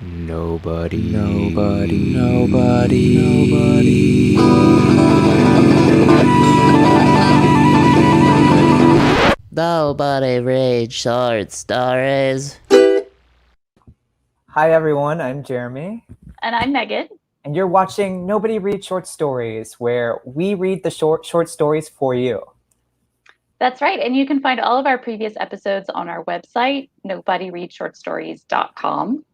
Nobody. Nobody reads short stories. Hi everyone, I'm Jeremy. And I'm Megan. And you're watching Nobody Reads Short Stories, where we read the short stories for you. That's right. And you can find all of our previous episodes on our website, nobodyreadshortstories.com.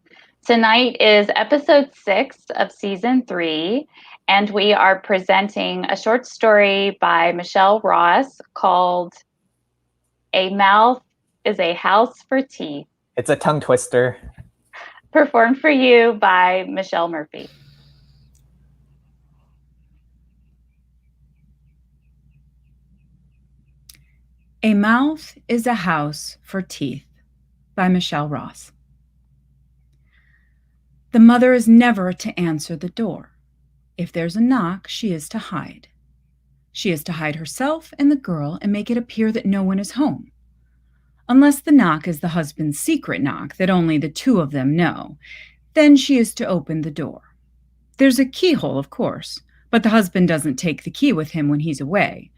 Tonight is episode 6 of season 3, and we are presenting a short story by Michelle Ross called A Mouth is a House for Teeth. It's a tongue twister. Performed for you by Michelle Murphy. A Mouth is a House for Teeth by Michelle Ross. The mother is never to answer the door. If there's a knock, she is to hide. She is to hide herself and the girl and make it appear that no one is home. Unless the knock is the husband's secret knock that only the two of them know, then she is to open the door. There's a keyhole, of course, but the husband doesn't take the key with him when he's away.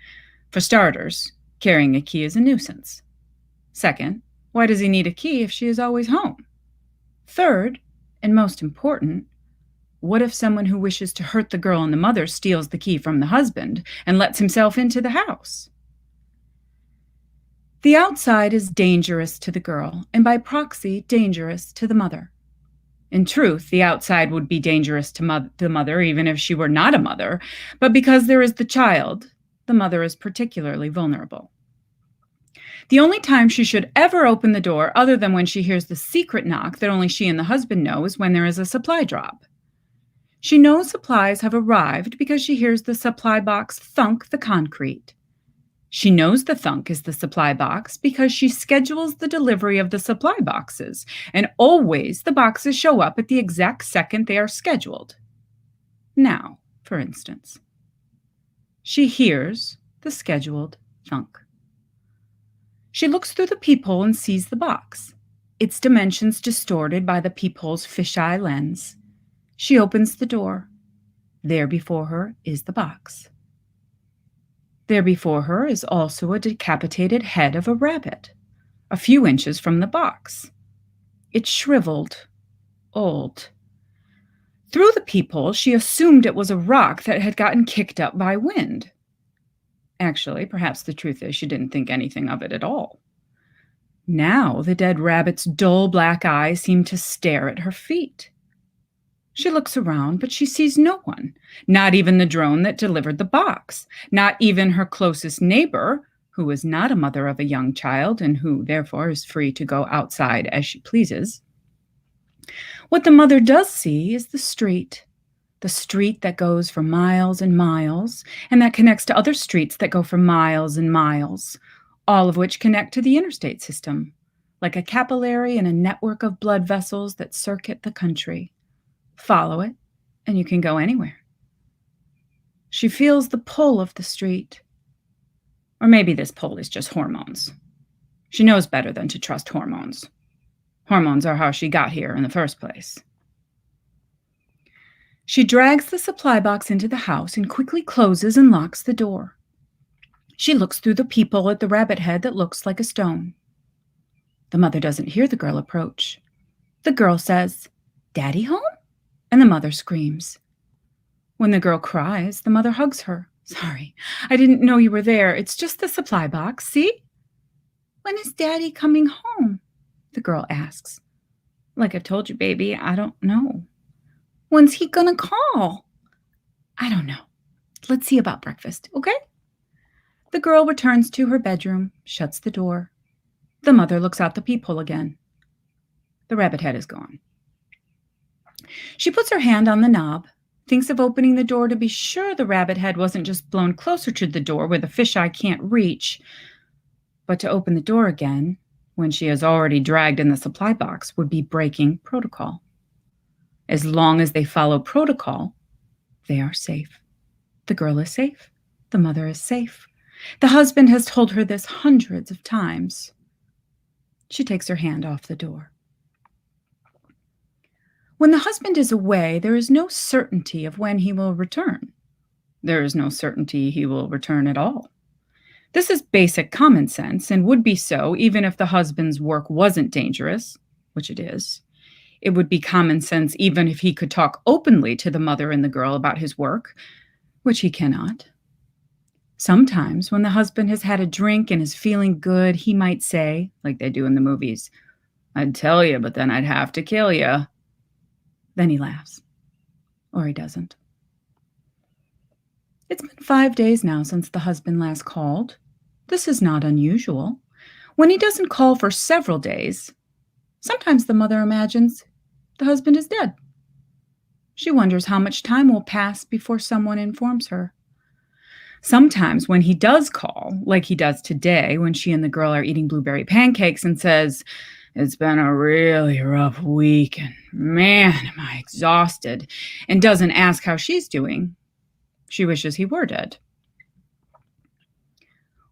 For starters, carrying a key is a nuisance. Second, why does he need a key if she is always home? Third, and most important, what if someone who wishes to hurt the girl and the mother steals the key from the husband and lets himself into the house? The outside is dangerous to the girl, and by proxy, dangerous to the mother. In truth, the outside would be dangerous to the mother even if she were not a mother, but because there is the child, the mother is particularly vulnerable. The only time she should ever open the door, other than when she hears the secret knock that only she and the husband know, is when there is a supply drop. She knows supplies have arrived because she hears the supply box thunk the concrete. She knows the thunk is the supply box because she schedules the delivery of the supply boxes, and always the boxes show up at the exact second they are scheduled. Now, for instance, she hears the scheduled thunk. She looks through the peephole and sees the box, its dimensions distorted by the peephole's fisheye lens. She opens the door. There before her is the box. There before her is also a decapitated head of a rabbit, a few inches from the box. It's shriveled, old. Through the peephole, she assumed it was a rock that had gotten kicked up by wind. Actually, perhaps the truth is she didn't think anything of it at all. Now the dead rabbit's dull black eyes seem to stare at her feet. She looks around, but she sees no one, not even the drone that delivered the box, not even her closest neighbor, who is not a mother of a young child and who, therefore, is free to go outside as she pleases. What the mother does see is the street that goes for miles and miles, and that connects to other streets that go for miles and miles, all of which connect to the interstate system, like a capillary in a network of blood vessels that circuit the country. Follow it, and you can go anywhere. She feels the pull of the street. Or maybe this pull is just hormones. She knows better than to trust hormones. Hormones are how she got here in the first place. She drags the supply box into the house and quickly closes and locks the door. She looks through the peephole at the rabbit head that looks like a stone. The mother doesn't hear the girl approach. The girl says, "Daddy home?" And the mother screams. When the girl cries, the mother hugs her. "Sorry, I didn't know you were there. It's just the supply box, see?" "When is Daddy coming home?" the girl asks. "Like I've told you, baby, I don't know." "When's he gonna call?" "I don't know. Let's see about breakfast, okay?" The girl returns to her bedroom, shuts the door. The mother looks out the peephole again. The rabbit head is gone. She puts her hand on the knob, thinks of opening the door to be sure the rabbit head wasn't just blown closer to the door where the fisheye can't reach. But to open the door again, when she has already dragged in the supply box, would be breaking protocol. As long as they follow protocol, they are safe. The girl is safe. The mother is safe. The husband has told her this hundreds of times. She takes her hand off the door. When the husband is away, there is no certainty of when he will return. There is no certainty he will return at all. This is basic common sense and would be so even if the husband's work wasn't dangerous, which it is. It would be common sense even if he could talk openly to the mother and the girl about his work, which he cannot. Sometimes, when the husband has had a drink and is feeling good, he might say, like they do in the movies, "I'd tell you, but then I'd have to kill you." Then he laughs. Or he doesn't. It's been 5 days now since the husband last called. This is not unusual. When he doesn't call for several days, sometimes the mother imagines the husband is dead. She wonders how much time will pass before someone informs her. Sometimes when he does call, like he does today when she and the girl are eating blueberry pancakes and says, "It's been a really rough week and man, am I exhausted," and doesn't ask how she's doing, she wishes he were dead.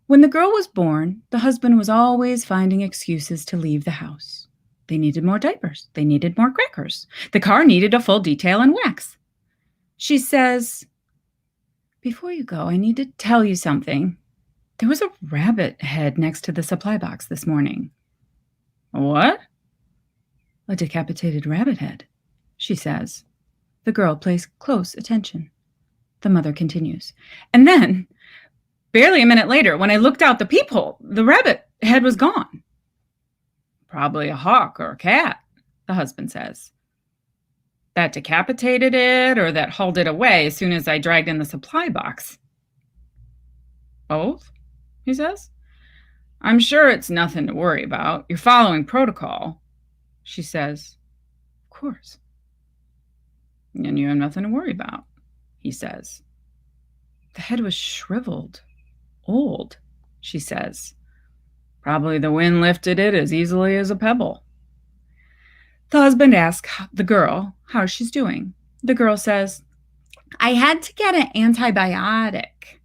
When the girl was born, the husband was always finding excuses to leave the house. They needed more diapers. They needed more crackers. The car needed a full detail and wax. She says, "Before you go, I need to tell you something. There was a rabbit head next to the supply box this morning." "What?" "A decapitated rabbit head," she says. The girl pays close attention. The mother continues. "And then, barely a minute later, when I looked out the peephole, the rabbit head was gone." "Probably a hawk or a cat," the husband says. "That decapitated it or that hauled it away as soon as I dragged in the supply box?" "Both," he says. "I'm sure it's nothing to worry about. You're following protocol." She says, "Of course." "And you have nothing to worry about," he says. "The head was shriveled, old," she says. "Probably the wind lifted it as easily as a pebble." The husband asks the girl how she's doing. The girl says, "I had to get an antibiotic.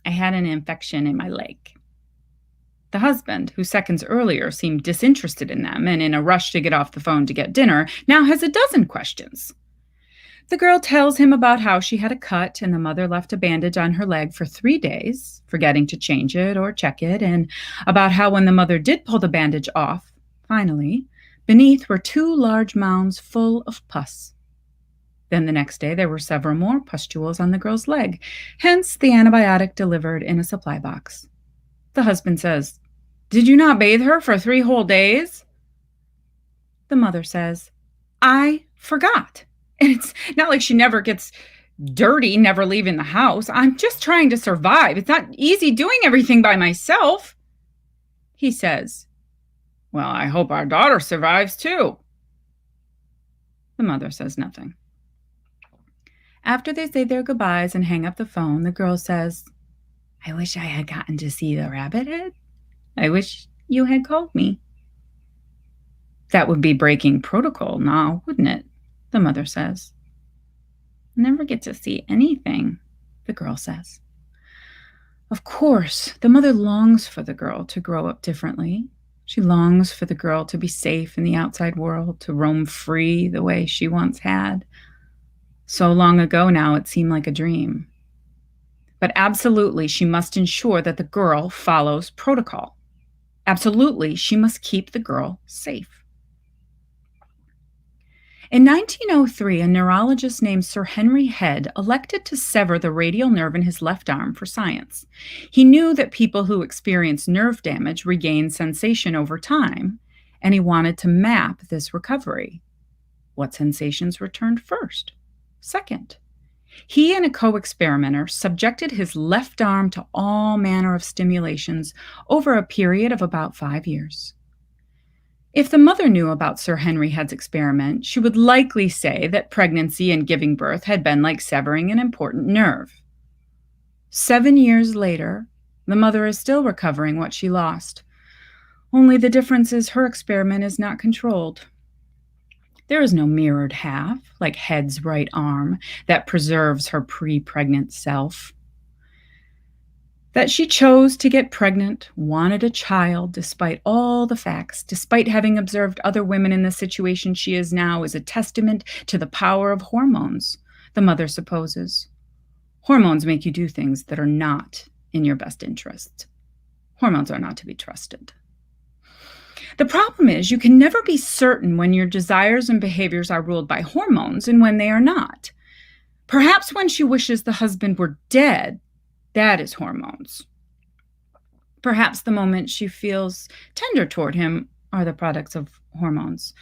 I had an infection in my leg." The husband, who seconds earlier seemed disinterested in them and in a rush to get off the phone to get dinner, now has a dozen questions. The girl tells him about how she had a cut and the mother left a bandage on her leg for 3 days, forgetting to change it or check it, and about how when the mother did pull the bandage off, finally, beneath were 2 large mounds full of pus. Then the next day there were several more pustules on the girl's leg, hence the antibiotic delivered in a supply box. The husband says, "Did you not bathe her for 3 whole days?" The mother says, "I forgot. And it's not like she never gets dirty, never leaving the house. I'm just trying to survive. It's not easy doing everything by myself." He says, "Well, I hope our daughter survives too." The mother says nothing. After they say their goodbyes and hang up the phone, the girl says, "I wish I had gotten to see the rabbit head. I wish you had called me." "That would be breaking protocol now, wouldn't it?" the mother says. "Never get to see anything," the girl says. Of course, the mother longs for the girl to grow up differently. She longs for the girl to be safe in the outside world, to roam free the way she once had. So long ago now, it seemed like a dream. But absolutely, she must ensure that the girl follows protocol. Absolutely, she must keep the girl safe. In 1903, a neurologist named Sir Henry Head elected to sever the radial nerve in his left arm for science. He knew that people who experience nerve damage regain sensation over time, and he wanted to map this recovery. What sensations returned first? Second? He and a co-experimenter subjected his left arm to all manner of stimulations over a period of about 5 years. If the mother knew about Sir Henry Head's experiment, she would likely say that pregnancy and giving birth had been like severing an important nerve. 7 years later, the mother is still recovering what she lost. Only the difference is her experiment is not controlled. There is no mirrored half, like Head's right arm, that preserves her pre-pregnant self. That she chose to get pregnant, wanted a child, despite all the facts, despite having observed other women in the situation she is now, is a testament to the power of hormones, the mother supposes. Hormones make you do things that are not in your best interest. Hormones are not to be trusted. The problem is you can never be certain when your desires and behaviors are ruled by hormones and when they are not. Perhaps when she wishes the husband were dead, that is hormones. Perhaps the moment she feels tender toward him are the products of hormones.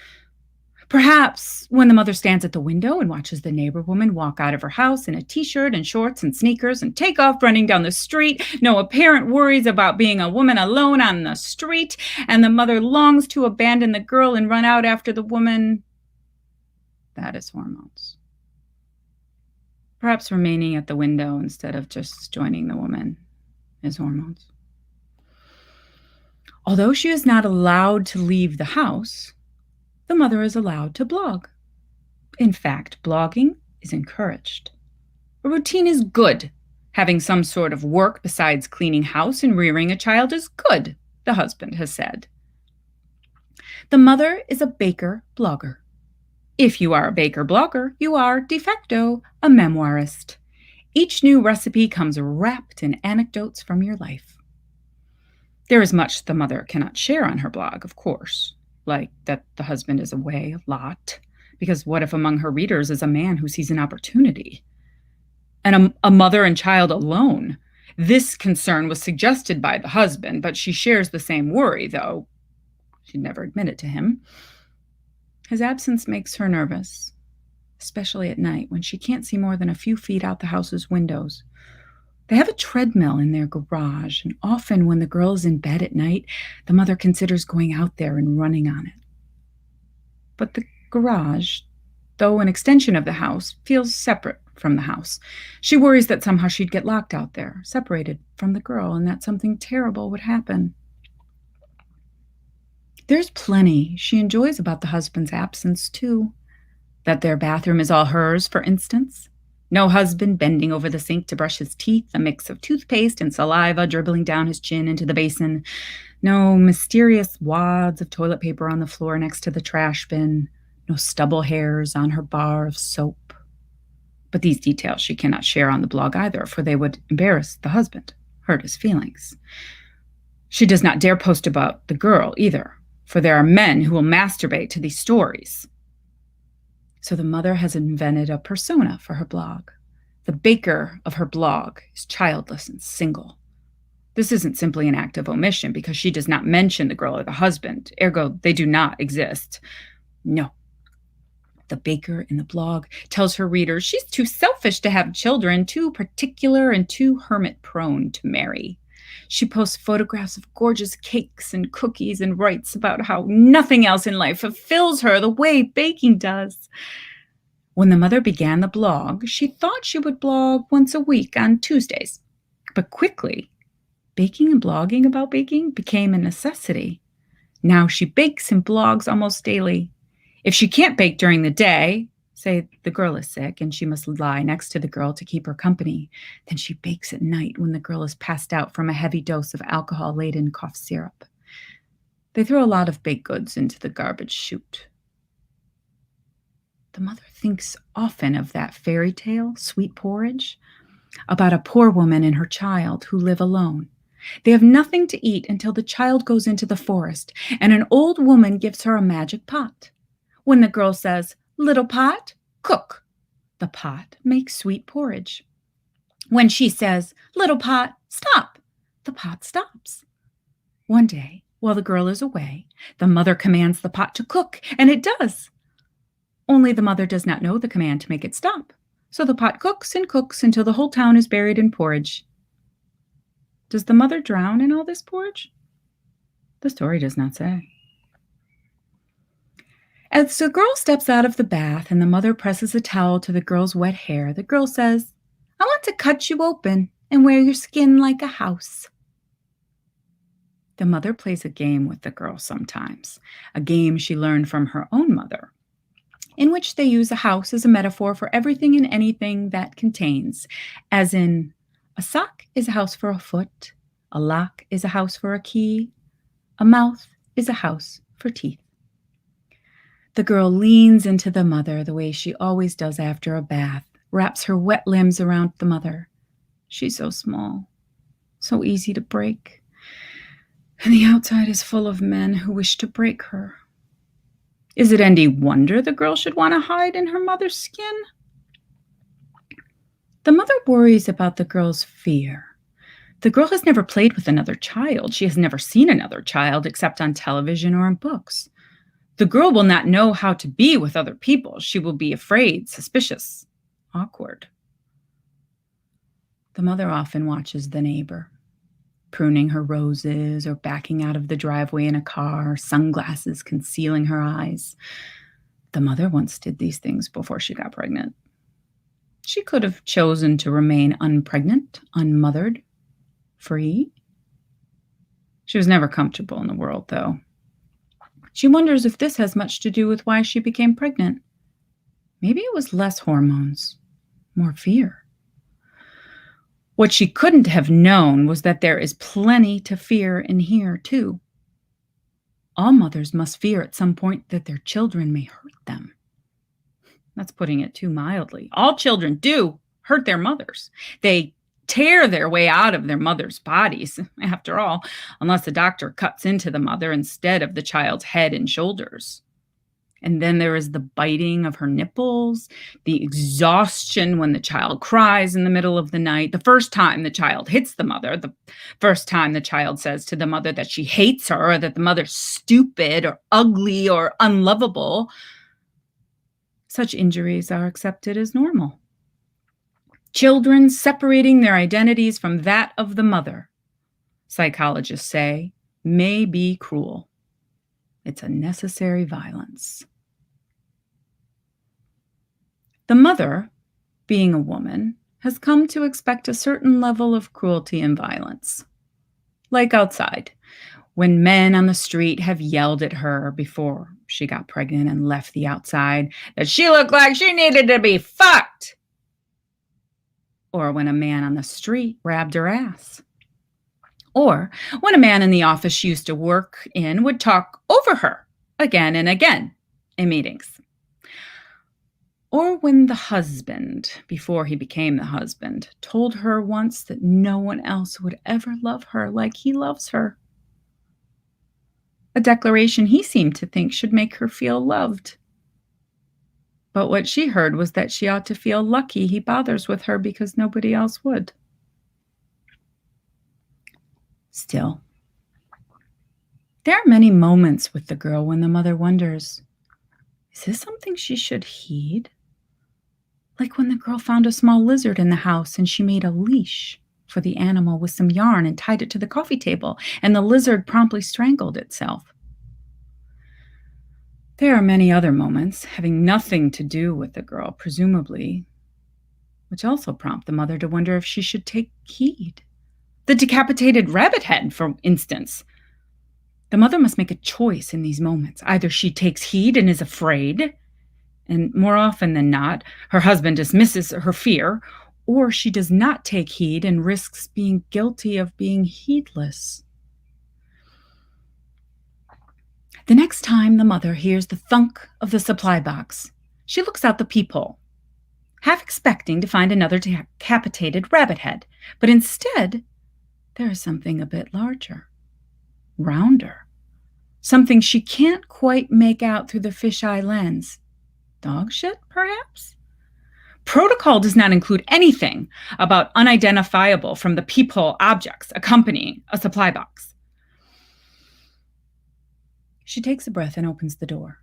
Perhaps when the mother stands at the window and watches the neighbor woman walk out of her house in a t-shirt and shorts and sneakers and take off running down the street, no apparent worries about being a woman alone on the street, and the mother longs to abandon the girl and run out after the woman, that is hormones. Perhaps remaining at the window instead of just joining the woman is hormones. Although she is not allowed to leave the house, the mother is allowed to blog. In fact, blogging is encouraged. A routine is good. Having some sort of work besides cleaning house and rearing a child is good, the husband has said. The mother is a baker blogger. If you are a baker blogger, you are de facto a memoirist. Each new recipe comes wrapped in anecdotes from your life. There is much the mother cannot share on her blog, of course, like that the husband is away a lot, because what if among her readers is a man who sees an opportunity? And a mother and child alone. This concern was suggested by the husband, but she shares the same worry, though she'd never admit it to him. His absence makes her nervous, especially at night when she can't see more than a few feet out the house's windows. They have a treadmill in their garage, and often when the girl is in bed at night, the mother considers going out there and running on it. But the garage, though an extension of the house, feels separate from the house. She worries that somehow she'd get locked out there, separated from the girl, and that something terrible would happen. There's plenty she enjoys about the husband's absence, too. That their bathroom is all hers, for instance. No husband bending over the sink to brush his teeth, a mix of toothpaste and saliva dribbling down his chin into the basin. No mysterious wads of toilet paper on the floor next to the trash bin. No stubble hairs on her bar of soap. But these details she cannot share on the blog either, for they would embarrass the husband, hurt his feelings. She does not dare post about the girl either, for there are men who will masturbate to these stories. So the mother has invented a persona for her blog. The baker of her blog is childless and single. This isn't simply an act of omission because she does not mention the girl or the husband, ergo they do not exist. No. The baker in the blog tells her readers she's too selfish to have children, too particular and too hermit-prone to marry. She posts photographs of gorgeous cakes and cookies and writes about how nothing else in life fulfills her the way baking does. When the mother began the blog, she thought she would blog once a week on Tuesdays. But quickly, baking and blogging about baking became a necessity. Now she bakes and blogs almost daily. If she can't bake during the day, say the girl is sick and she must lie next to the girl to keep her company, then she bakes at night when the girl is passed out from a heavy dose of alcohol-laden cough syrup. They throw a lot of baked goods into the garbage chute. The mother thinks often of that fairy tale, Sweet Porridge, about a poor woman and her child who live alone. They have nothing to eat until the child goes into the forest, and an old woman gives her a magic pot. When the girl says, "Little pot, cook," the pot makes sweet porridge. When she says, "Little pot, stop," the pot stops. One day, while the girl is away, the mother commands the pot to cook, and it does. Only the mother does not know the command to make it stop. So the pot cooks and cooks until the whole town is buried in porridge. Does the mother drown in all this porridge? The story does not say. As the girl steps out of the bath and the mother presses a towel to the girl's wet hair, the girl says, "I want to cut you open and wear your skin like a house." The mother plays a game with the girl sometimes, a game she learned from her own mother, in which they use a house as a metaphor for everything and anything that contains, as in A sock is a house for a foot. A lock is a house for a key. A mouth is a house for teeth. The girl leans into the mother the way she always does after a bath, wraps her wet limbs around the mother. She's so small, so easy to break. And the outside is full of men who wish to break her. Is it any wonder the girl should want to hide in her mother's skin? The mother worries about the girl's fear. The girl has never played with another child. She has never seen another child except on television or in books. The girl will not know how to be with other people. She will be afraid, suspicious, awkward. The mother often watches the neighbor, pruning her roses or backing out of the driveway in a car, sunglasses concealing her eyes. The mother once did these things before she got pregnant. She could have chosen to remain unpregnant, unmothered, free. She was never comfortable in the world, though. She wonders if this has much to do with why she became pregnant. Maybe it was less hormones, more fear. What she couldn't have known was that there is plenty to fear in here, too. All mothers must fear at some point that their children may hurt them. That's putting it too mildly. All children do hurt their mothers. They tear their way out of their mother's bodies, after all, unless the doctor cuts into the mother instead of the child's head and shoulders. And then there is the biting of her nipples, the exhaustion when the child cries in the middle of the night, the first time the child hits the mother, the first time the child says to the mother that she hates her or that the mother's stupid or ugly or unlovable. Such injuries are accepted as normal. Children separating their identities from that of the mother, psychologists say, may be cruel. It's a necessary violence. The mother, being a woman, has come to expect a certain level of cruelty and violence. Like outside, when men on the street have yelled at her before she got pregnant and left the outside that she looked like she needed to be fucked. Or when a man on the street grabbed her ass. Or when a man in the office she used to work in would talk over her again and again in meetings. Or when the husband, before he became the husband, told her once that no one else would ever love her like he loves her. A declaration he seemed to think should make her feel loved. But what she heard was that she ought to feel lucky he bothers with her because nobody else would. Still, there are many moments with the girl when the mother wonders, is this something she should heed? Like when the girl found a small lizard in the house and she made a leash for the animal with some yarn and tied it to the coffee table, and the lizard promptly strangled itself. There are many other moments, having nothing to do with the girl, presumably, which also prompt the mother to wonder if she should take heed. The decapitated rabbit head, for instance. The mother must make a choice in these moments. Either she takes heed and is afraid, and more often than not, her husband dismisses her fear, or she does not take heed and risks being guilty of being heedless. The next time the mother hears the thunk of the supply box, she looks out the peephole, half expecting to find another decapitated rabbit head. But instead, there is something a bit larger, rounder, something she can't quite make out through the fisheye lens. Dog shit, perhaps? Protocol does not include anything about unidentifiable from the peephole objects accompanying a supply box. She takes a breath and opens the door.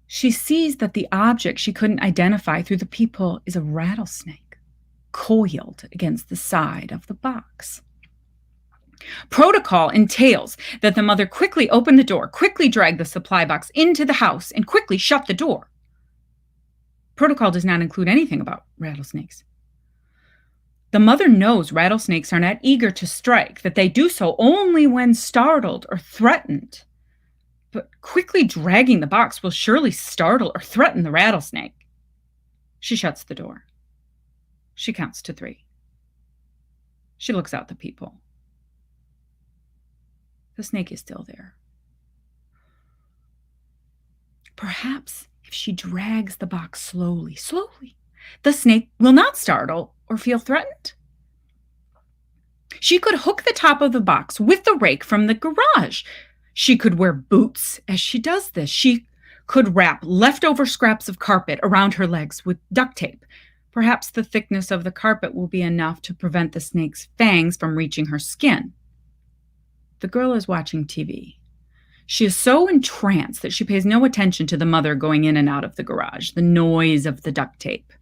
She sees that the object she couldn't identify through the peephole is a rattlesnake, coiled against the side of the box. Protocol entails that the mother quickly open the door, quickly drag the supply box into the house, and quickly shut the door. Protocol does not include anything about rattlesnakes. The mother knows rattlesnakes are not eager to strike, that they do so only when startled or threatened. But quickly dragging the box will surely startle or threaten the rattlesnake. She shuts the door. She counts to 3. She looks out the peephole. The snake is still there. Perhaps if she drags the box slowly, the snake will not startle or feel threatened. She could hook the top of the box with the rake from the garage. She could wear boots as she does this. She could wrap leftover scraps of carpet around her legs with duct tape. Perhaps the thickness of the carpet will be enough to prevent the snake's fangs from reaching her skin. The girl is watching TV. She is so entranced that she pays no attention to the mother going in and out of the garage, the noise of the duct tape.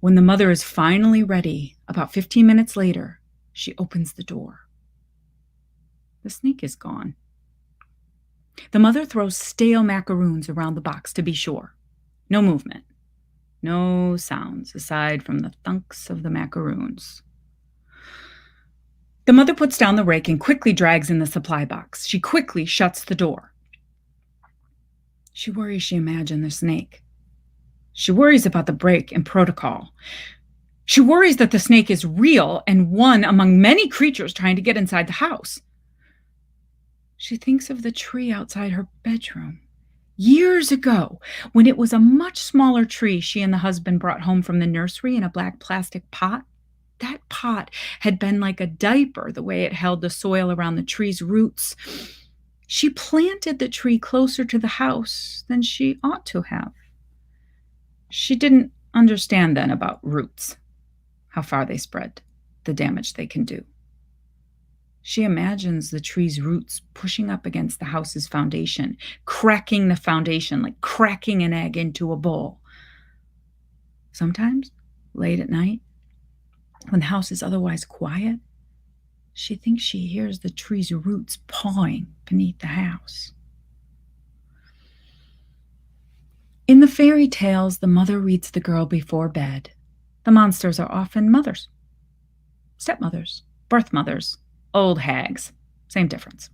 When the mother is finally ready, about 15 minutes later, she opens the door. The snake is gone. The mother throws stale macaroons around the box to be sure. No movement. No sounds aside from the thunks of the macaroons. The mother puts down the rake and quickly drags in the supply box. She quickly shuts the door. She worries she imagined the snake. She worries about the break in protocol. She worries that the snake is real and one among many creatures trying to get inside the house. She thinks of the tree outside her bedroom. Years ago, when it was a much smaller tree she and the husband brought home from the nursery in a black plastic pot. That pot had been like a diaper, the way it held the soil around the tree's roots. She planted the tree closer to the house than she ought to have. She didn't understand then about roots, how far they spread, the damage they can do. She imagines the tree's roots pushing up against the house's foundation, cracking the foundation like cracking an egg into a bowl. Sometimes, late at night, when the house is otherwise quiet, she thinks she hears the tree's roots pawing beneath the house. In the fairy tales the mother reads the girl before bed, the monsters are often mothers, stepmothers, birth mothers, old hags, same difference.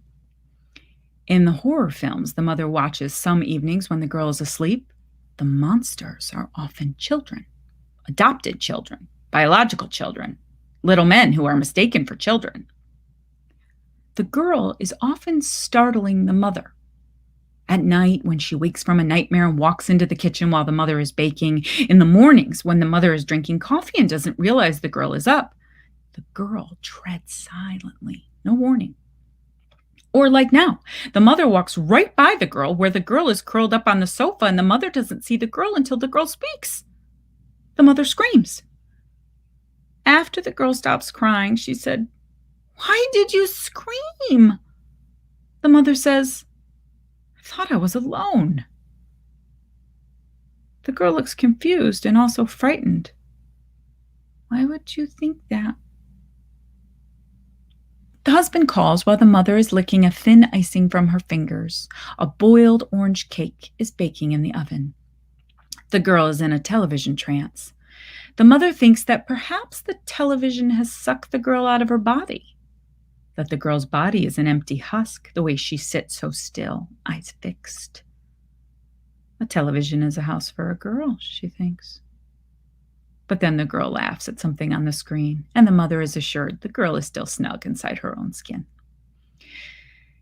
In the horror films the mother watches some evenings when the girl is asleep, the monsters are often children, adopted children, biological children, little men who are mistaken for children. The girl is often startling the mother. At night, when she wakes from a nightmare and walks into the kitchen while the mother is baking, in the mornings when the mother is drinking coffee and doesn't realize the girl is up, the girl treads silently, no warning. Or like now, the mother walks right by the girl where the girl is curled up on the sofa and the mother doesn't see the girl until the girl speaks. The mother screams. After the girl stops crying, she said, "Why did you scream?" The mother says, "I thought I was alone." The girl looks confused and also frightened. Why would you think that? The husband calls while the mother is licking a thin icing from her fingers. A boiled orange cake is baking in the oven. The girl is in a television trance. The mother thinks that perhaps the television has sucked the girl out of her body, that the girl's body is an empty husk, the way she sits so still, eyes fixed. A television is a house for a girl, she thinks. But then the girl laughs at something on the screen, and the mother is assured the girl is still snug inside her own skin.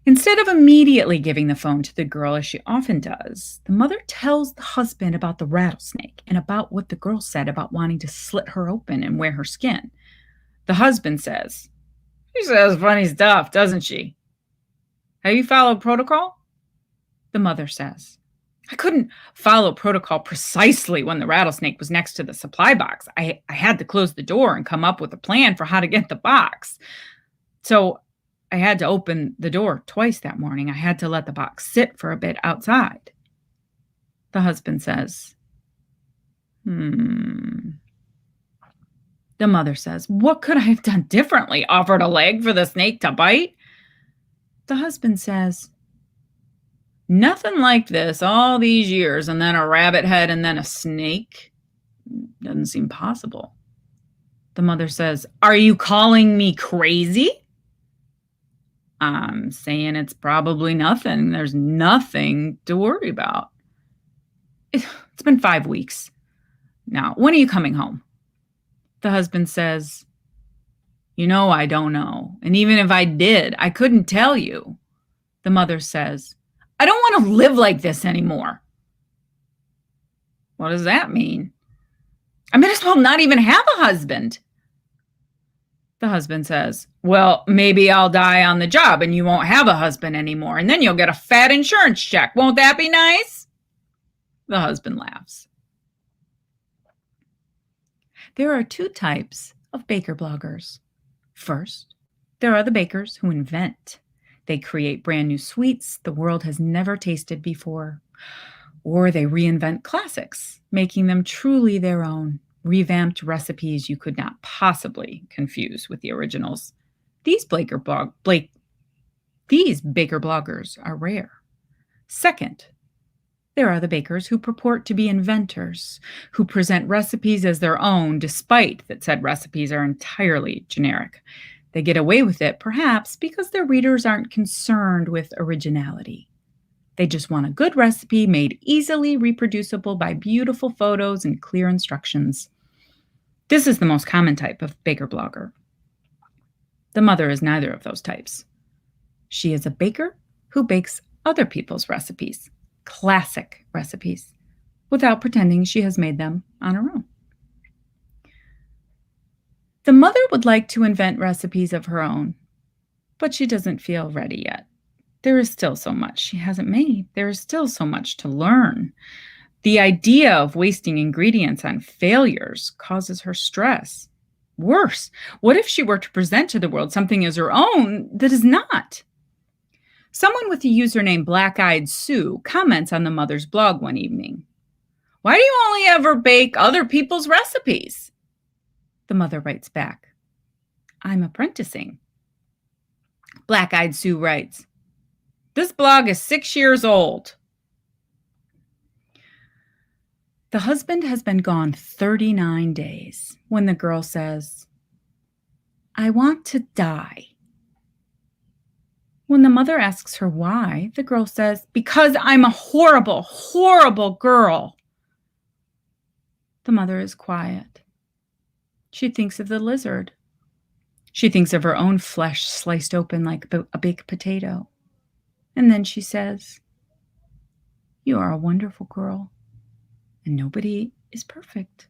Instead of immediately giving the phone to the girl, as she often does, the mother tells the husband about the rattlesnake and about what the girl said about wanting to slit her open and wear her skin. The husband says, "She says funny stuff, doesn't she? Have you followed protocol?" The mother says, "I couldn't follow protocol precisely when the rattlesnake was next to the supply box. I had to close the door and come up with a plan for how to get the box. So I had to open the door twice that morning. I had to let the box sit for a bit outside." The husband says, The mother says, "What could I have done differently? Offered a leg for the snake to bite?" The husband says, "Nothing like this all these years, and then a rabbit head and then a snake. Doesn't seem possible." The mother says, "Are you calling me crazy?" "I'm saying it's probably nothing. There's nothing to worry about. It's been 5 weeks. Now, when are you coming home?" The husband says, You know I don't know. And even if I did, I couldn't tell you. The mother says, I don't want to live like this anymore. What does that mean? I might as well not even have a husband. The husband says, well, maybe I'll die on the job and you won't have a husband anymore. And then you'll get a fat insurance check. Won't that be nice? The husband laughs. There are two types of baker bloggers. First, there are the bakers who invent. They create brand new sweets the world has never tasted before. Or they reinvent classics, making them truly their own, revamped recipes you could not possibly confuse with the originals. These baker bloggers are rare. Second, there are the bakers who purport to be inventors, who present recipes as their own, despite that said recipes are entirely generic. They get away with it, perhaps, because their readers aren't concerned with originality. They just want a good recipe made easily reproducible by beautiful photos and clear instructions. This is the most common type of baker blogger. The mother is neither of those types. She is a baker who bakes other people's recipes, classic recipes, without pretending she has made them on her own. The mother would like to invent recipes of her own, but she doesn't feel ready yet. There is still so much she hasn't made. There is still so much to learn. The idea of wasting ingredients on failures causes her stress. Worse, what if she were to present to the world something as her own that is not? Someone with the username Black Eyed Sue comments on the mother's blog one evening. Why do you only ever bake other people's recipes? The mother writes back, I'm apprenticing. Black Eyed Sue writes, this blog is 6 years old. The husband has been gone 39 days when the girl says, I want to die. When the mother asks her why, the girl says, because I'm a horrible, horrible girl. The mother is quiet. She thinks of the lizard. She thinks of her own flesh sliced open like a big potato. And then she says, you are a wonderful girl, and nobody is perfect.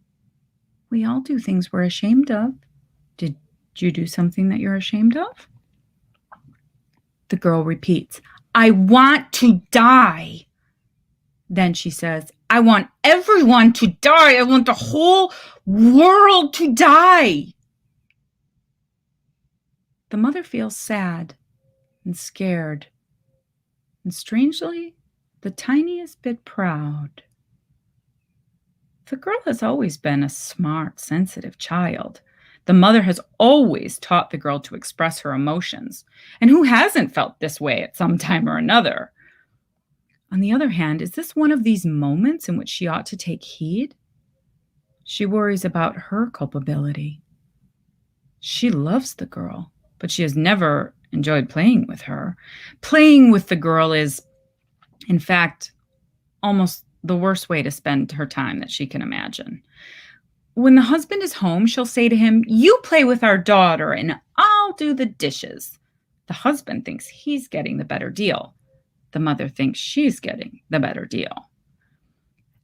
We all do things we're ashamed of. Did you do something that you're ashamed of? The girl repeats, I want to die. Then she says, I want everyone to die. I want the whole world to die. The mother feels sad and scared, and strangely, the tiniest bit proud. The girl has always been a smart, sensitive child. The mother has always taught the girl to express her emotions. And who hasn't felt this way at some time or another? On the other hand, is this one of these moments in which she ought to take heed? She worries about her culpability. She loves the girl, but she has never enjoyed playing with her. Playing with the girl is, in fact, almost the worst way to spend her time that she can imagine. When the husband is home, she'll say to him, you play with our daughter and I'll do the dishes. The husband thinks he's getting the better deal. The mother thinks she's getting the better deal.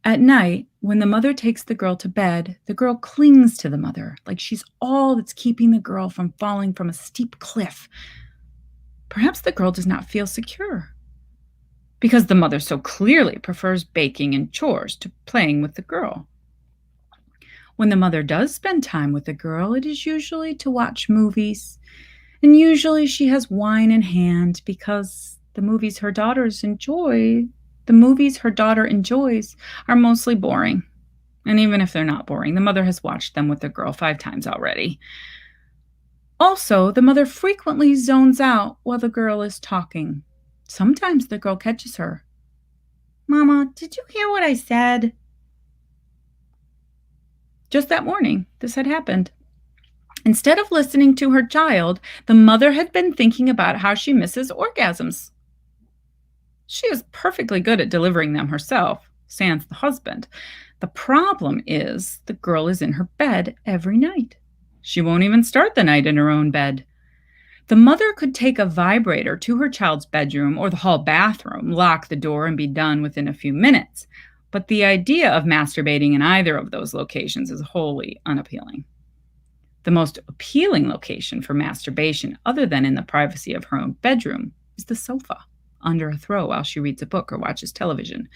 At night, when the mother takes the girl to bed, the girl clings to the mother like she's all that's keeping the girl from falling from a steep cliff. Perhaps the girl does not feel secure because the mother so clearly prefers baking and chores to playing with the girl. When the mother does spend time with the girl, it is usually to watch movies, and usually she has wine in hand because the movies her daughter enjoys are mostly boring. And even if they're not boring, the mother has watched them with the girl 5 times already. Also, the mother frequently zones out while the girl is talking. Sometimes the girl catches her. Mama, did you hear what I said? Just that morning, this had happened. Instead of listening to her child, the mother had been thinking about how she misses orgasms. She is perfectly good at delivering them herself, sans the husband. The problem is the girl is in her bed every night. She won't even start the night in her own bed. The mother could take a vibrator to her child's bedroom or the hall bathroom, lock the door, and be done within a few minutes. But the idea of masturbating in either of those locations is wholly unappealing. The most appealing location for masturbation, other than in the privacy of her own bedroom, is the sofa, under a throw while she reads a book or watches television.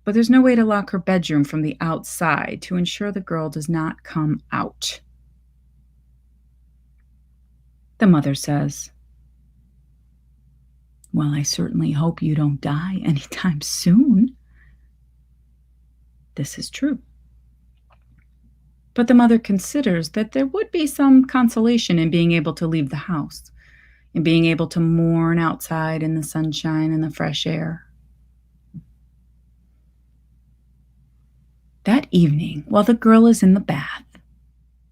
But there's no way to lock her bedroom from the outside to ensure the girl does not come out. The mother says, "Well, I certainly hope you don't die anytime soon." This is true. But the mother considers that there would be some consolation in being able to leave the house, in being able to mourn outside in the sunshine and the fresh air. That evening, while the girl is in the bath,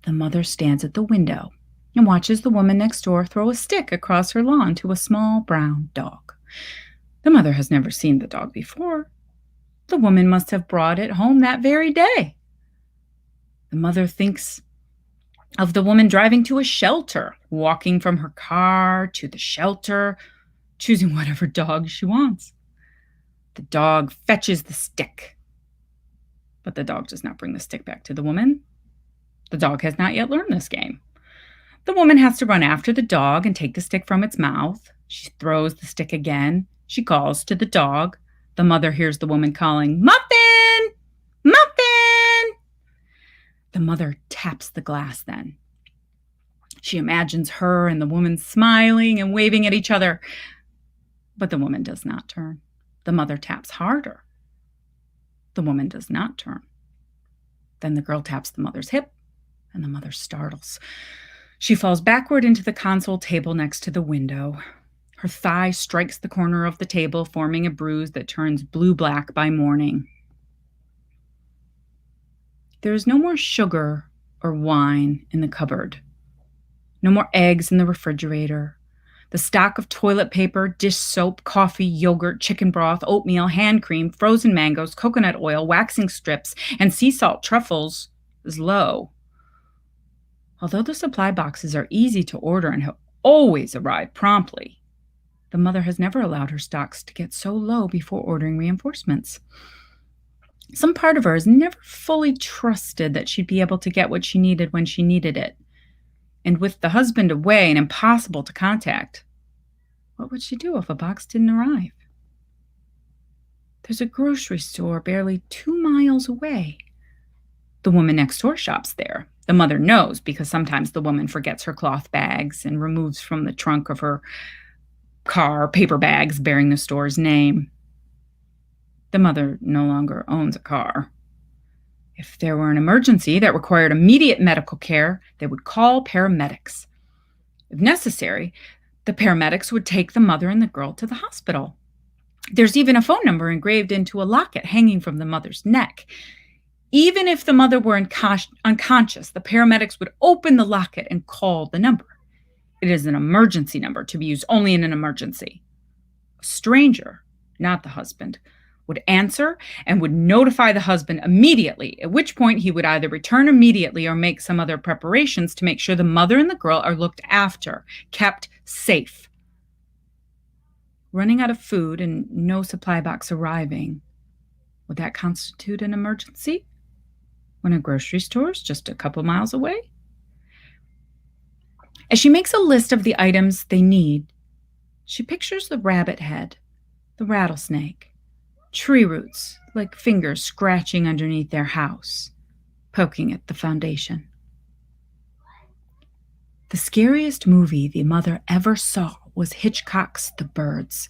the mother stands at the window and watches the woman next door throw a stick across her lawn to a small brown dog. The mother has never seen the dog before. The woman must have brought it home that very day. The mother thinks of the woman driving to a shelter, walking from her car to the shelter, choosing whatever dog she wants. The dog fetches the stick, but the dog does not bring the stick back to the woman. The dog has not yet learned this game. The woman has to run after the dog and take the stick from its mouth. She throws the stick again. She calls to the dog. The mother hears the woman calling, "Muffin! Muffin!" The mother taps the glass then. She imagines her and the woman smiling and waving at each other. But the woman does not turn. The mother taps harder. The woman does not turn. Then the girl taps the mother's hip, and the mother startles. She falls backward into the console table next to the window. Her thigh strikes the corner of the table, forming a bruise that turns blue-black by morning. There is no more sugar or wine in the cupboard. No more eggs in the refrigerator. The stock of toilet paper, dish soap, coffee, yogurt, chicken broth, oatmeal, hand cream, frozen mangoes, coconut oil, waxing strips, and sea salt truffles is low. Although the supply boxes are easy to order and have always arrived promptly, the mother has never allowed her stocks to get so low before ordering reinforcements. Some part of her has never fully trusted that she'd be able to get what she needed when she needed it. And with the husband away and impossible to contact, what would she do if a box didn't arrive? There's a grocery store barely 2 miles away. The woman next door shops there. The mother knows because sometimes the woman forgets her cloth bags and removes from the trunk of her car paper bags bearing the store's name. The mother no longer owns a car. If there were an emergency that required immediate medical care, they would call paramedics. If necessary, the paramedics would take the mother and the girl to the hospital. There's even a phone number engraved into a locket hanging from the mother's neck. Even if the mother were unconscious, the paramedics would open the locket and call the number. It is an emergency number to be used only in an emergency. A stranger, not the husband, would answer and would notify the husband immediately, at which point he would either return immediately or make some other preparations to make sure the mother and the girl are looked after, kept safe. Running out of food and no supply box arriving, would that constitute an emergency when a grocery store is just a couple miles away? As she makes a list of the items they need, she pictures the rabbit head, the rattlesnake, tree roots like fingers scratching underneath their house, poking at the foundation. The scariest movie the mother ever saw was Hitchcock's The Birds.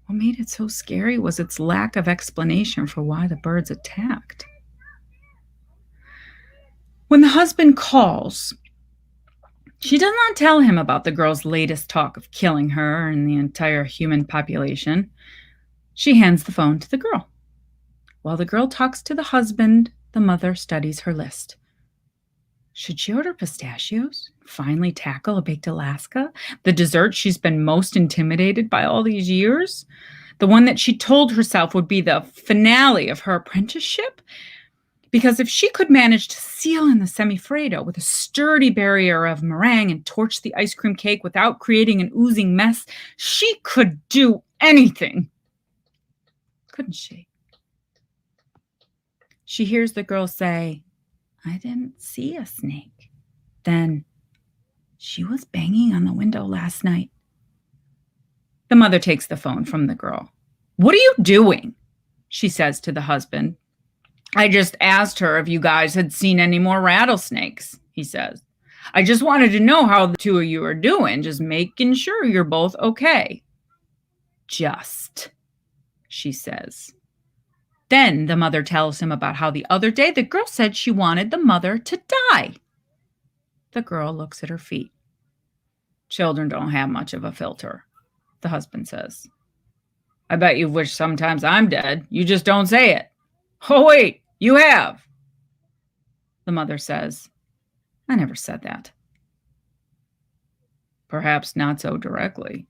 What made it so scary was its lack of explanation for why the birds attacked. When the husband calls, she does not tell him about the girl's latest talk of killing her and the entire human population. She hands the phone to the girl. While the girl talks to the husband, the mother studies her list. Should she order pistachios? Finally tackle a baked Alaska? The dessert she's been most intimidated by all these years? The one that she told herself would be the finale of her apprenticeship? Because if she could manage to seal in the semifreddo with a sturdy barrier of meringue and torch the ice cream cake without creating an oozing mess, she could do anything. Couldn't she? She hears the girl say, "I didn't see a snake." Then, "She was banging on the window last night." The mother takes the phone from the girl. "What are you doing?" she says to the husband. "I just asked her if you guys had seen any more rattlesnakes," he says. "I just wanted to know how the two of you are doing, just making sure you're both okay." "Just," she says. Then the mother tells him about how the other day the girl said she wanted the mother to die. The girl looks at her feet. "Children don't have much of a filter," the husband says. "I bet you've wished sometimes I'm dead. You just don't say it." "Oh, wait, you have." The mother says, "I never said that." "Perhaps not so directly."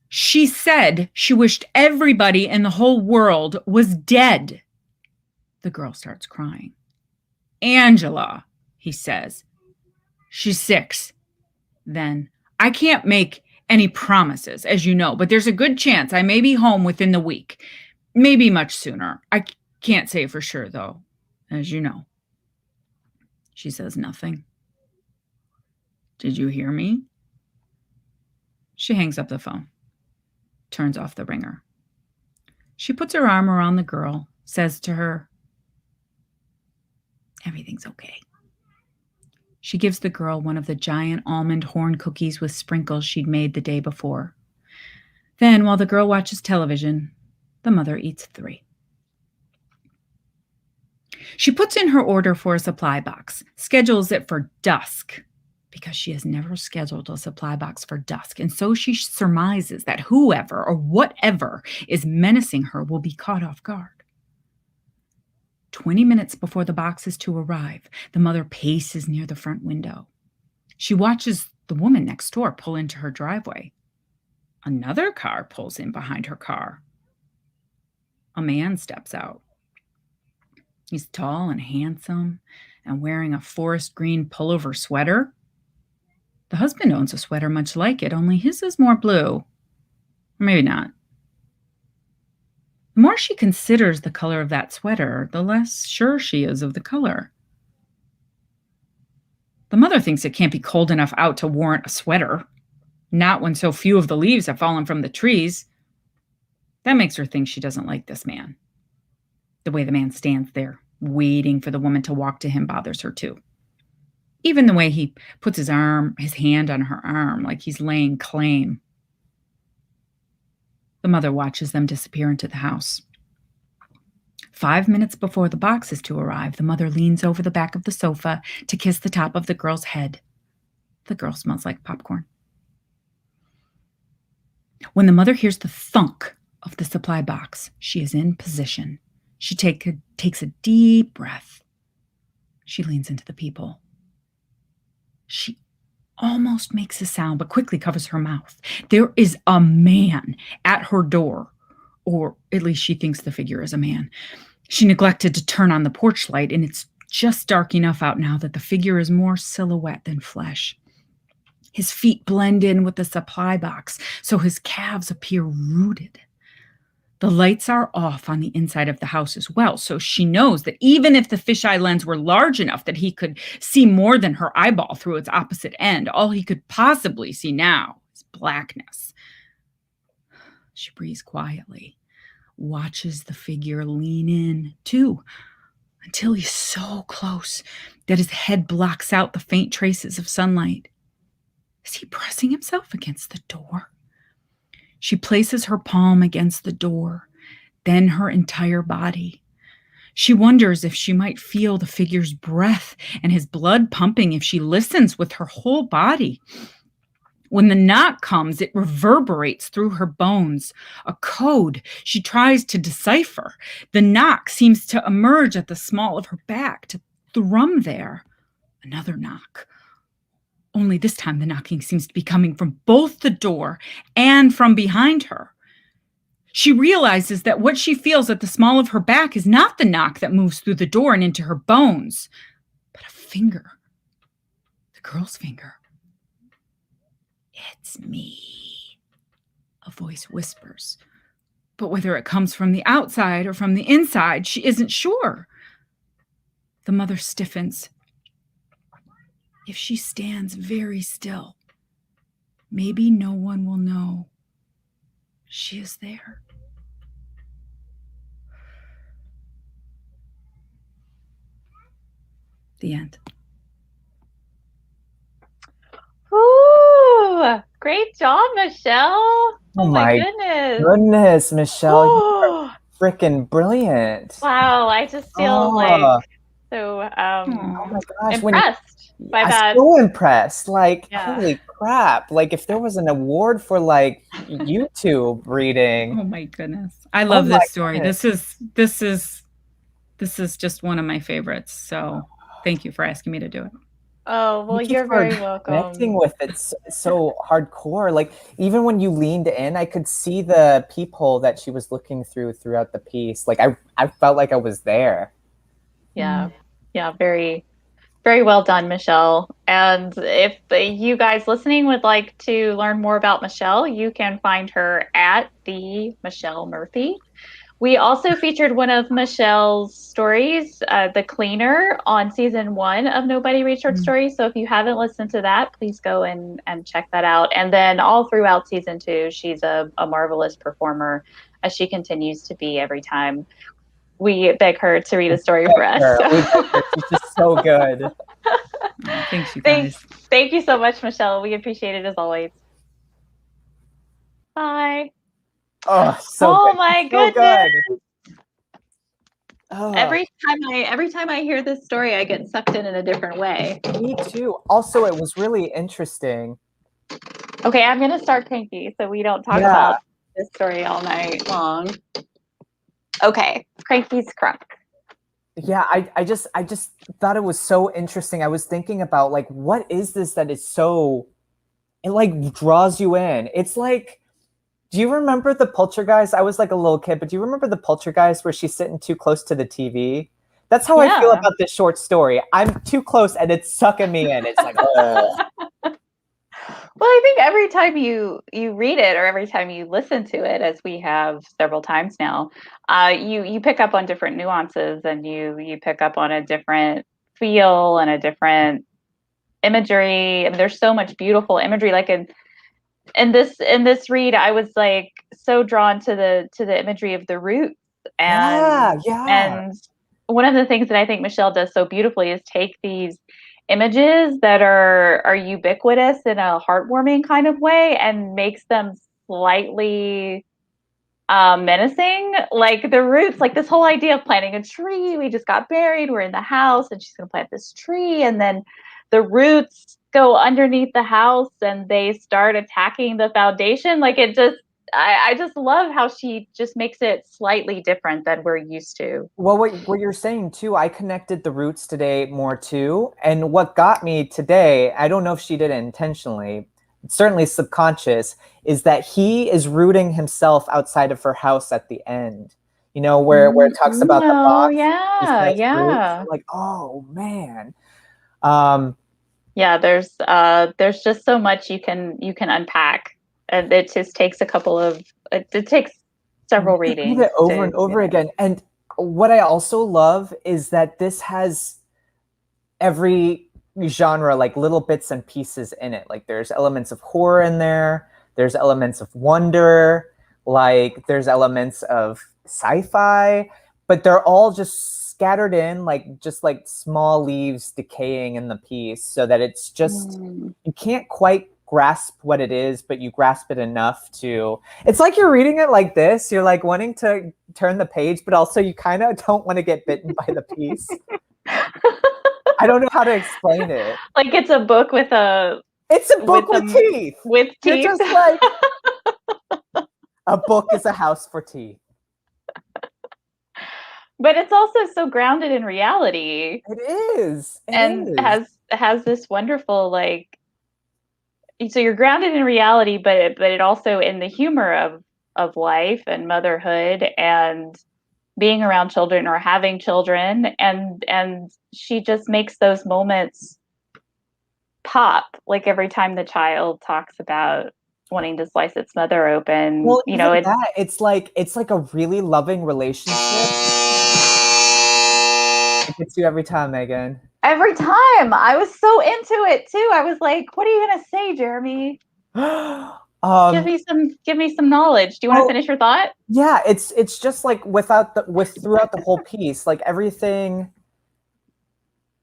"She said she wished everybody in the whole world was dead." The girl starts crying. "Angela," he says. "She's 6. Then, "I can't make any promises, as you know, but there's a good chance I may be home within the week. Maybe much sooner. I can't say for sure, though, as you know." She says nothing. "Did you hear me?" She hangs up the phone, turns off the ringer. She puts her arm around the girl, says to her, "Everything's okay." She gives the girl one of the giant almond horn cookies with sprinkles she'd made the day before. Then, while the girl watches television, the mother eats 3. She puts in her order for a supply box, schedules it for dusk, because she has never scheduled a supply box for dusk, and so she surmises that whoever or whatever is menacing her will be caught off guard. 20 minutes before the box is to arrive, the mother paces near the front window. She watches the woman next door pull into her driveway. Another car pulls in behind her car. A man steps out. He's tall and handsome and wearing a forest green pullover sweater. The husband owns a sweater much like it, only his is more blue. Or maybe not. The more she considers the color of that sweater, the less sure she is of the color. The mother thinks it can't be cold enough out to warrant a sweater, not when so few of the leaves have fallen from the trees. That makes her think she doesn't like this man. The way the man stands there, waiting for the woman to walk to him, bothers her too. Even the way he puts his hand on her arm, like he's laying claim. The mother watches them disappear into the house. 5 minutes before the box is to arrive, the mother leans over the back of the sofa to kiss the top of the girl's head. The girl smells like popcorn. When the mother hears the thunk of the supply box, she is in position. She takes a deep breath. She leans into the peephole. She almost makes a sound, but quickly covers her mouth. There is a man at her door, or at least she thinks the figure is a man. She neglected to turn on the porch light, and it's just dark enough out now that the figure is more silhouette than flesh. His feet blend in with the supply box, so his calves appear rooted. The lights are off on the inside of the house as well, so she knows that even if the fisheye lens were large enough that he could see more than her eyeball through its opposite end, all he could possibly see now is blackness. She breathes quietly, watches the figure lean in, too, until he's so close that his head blocks out the faint traces of sunlight. Is he pressing himself against the door? She places her palm against the door, then her entire body. She wonders if she might feel the figure's breath and his blood pumping if she listens with her whole body. When the knock comes, it reverberates through her bones, a code she tries to decipher. The knock seems to emerge at the small of her back, to thrum there. Another knock. Only this time the knocking seems to be coming from both the door and from behind her. She realizes that what she feels at the small of her back is not the knock that moves through the door and into her bones, but a finger. The girl's finger. "It's me," a voice whispers. But whether it comes from the outside or from the inside, she isn't sure. The mother stiffens. If she stands very still, maybe no one will know she is there. The end. Ooh, great job, Michelle. Oh my goodness. Goodness, Michelle, you're freaking brilliant. Wow, I just feel like so oh my gosh, impressed by I'm that. so impressed. Like, holy crap. Like, if there was an award for like YouTube reading. Oh my goodness. I love this story. Goodness. This is just one of my favorites. So thank you for asking me to do it. Oh, well, you're very welcome. Connecting with it so hardcore. Like, even when you leaned in, I could see the peephole that she was looking throughout the piece. Like, I felt like I was there. Yeah. Yeah, very, very well done, Michelle. And if you guys listening would like to learn more about Michelle, you can find her at the Michelle Murphy. We also featured one of Michelle's stories, The Cleaner, on season 1 of Nobody Reads Short Stories. So if you haven't listened to that, please go and check that out. And then all throughout season 2, she's a marvelous performer, as she continues to be every time we beg her to read a story for us. She's just so good. Thanks, you guys. Thank you so much, Michelle. We appreciate it as always. Bye. Oh, so good. My so goodness. Good. Oh. Every time I hear this story, I get sucked in a different way. Me too. Also, it was really interesting. Okay, I'm gonna start Cranky so we don't talk about this story all night long. Okay, Cranky's crunk. Yeah, I just thought it was so interesting. I was thinking about like, what is this that is so, it like draws you in. It's like, do you remember the Poltergeist? I was like a little kid, but do you remember the Poltergeist where she's sitting too close to the TV? That's how I feel about this short story. I'm too close and it's sucking me in. It's like, oh. Well, I think every time you read it or every time you listen to it, as we have several times now, you pick up on different nuances and you pick up on a different feel and a different imagery. And there's so much beautiful imagery. Like in this read, I was like so drawn to the imagery of the roots. And and one of the things that I think Michelle does so beautifully is take these images that are ubiquitous in a heartwarming kind of way and makes them slightly menacing. Like the roots, like this whole idea of planting a tree. We just got married, we're in the house, and she's gonna plant this tree, and then the roots go underneath the house and they start attacking the foundation. Like it just, I just love how she just makes it slightly different than we're used to. Well, what you're saying too, I connected the roots today more too. And what got me today, I don't know if she did it intentionally, certainly subconscious, is that he is rooting himself outside of her house at the end. You know, where it talks about the box. Yeah. Like, oh man. Yeah, there's just so much you can unpack. And it just takes it takes several readings. Read it over and over again. And what I also love is that this has every genre, like little bits and pieces in it. Like there's elements of horror in there. There's elements of wonder. Like there's elements of sci-fi, but they're all just scattered in, like just like small leaves decaying in the piece, so that it's just, you can't quite grasp what it is, but you grasp it enough to, it's like you're reading it like this, you're like wanting to turn the page, but also you kind of don't want to get bitten by the piece. I don't know how to explain it. Like it's a book with teeth. With teeth. You're just like, a book is a house for teeth. But it's also so grounded in reality. It is. And has this wonderful, like, so you're grounded in reality, but it also in the humor life and motherhood and being around children or having children, and she just makes those moments pop, like every time the child talks about wanting to slice its mother open. Well, you know, it's like a really loving relationship. It gets you every time, Megan. Every time. I was so into it too. I was like, what are you gonna say, Jeremy? Give me some knowledge. Do you want to finish your thought? Yeah, it's just like throughout the whole piece, like everything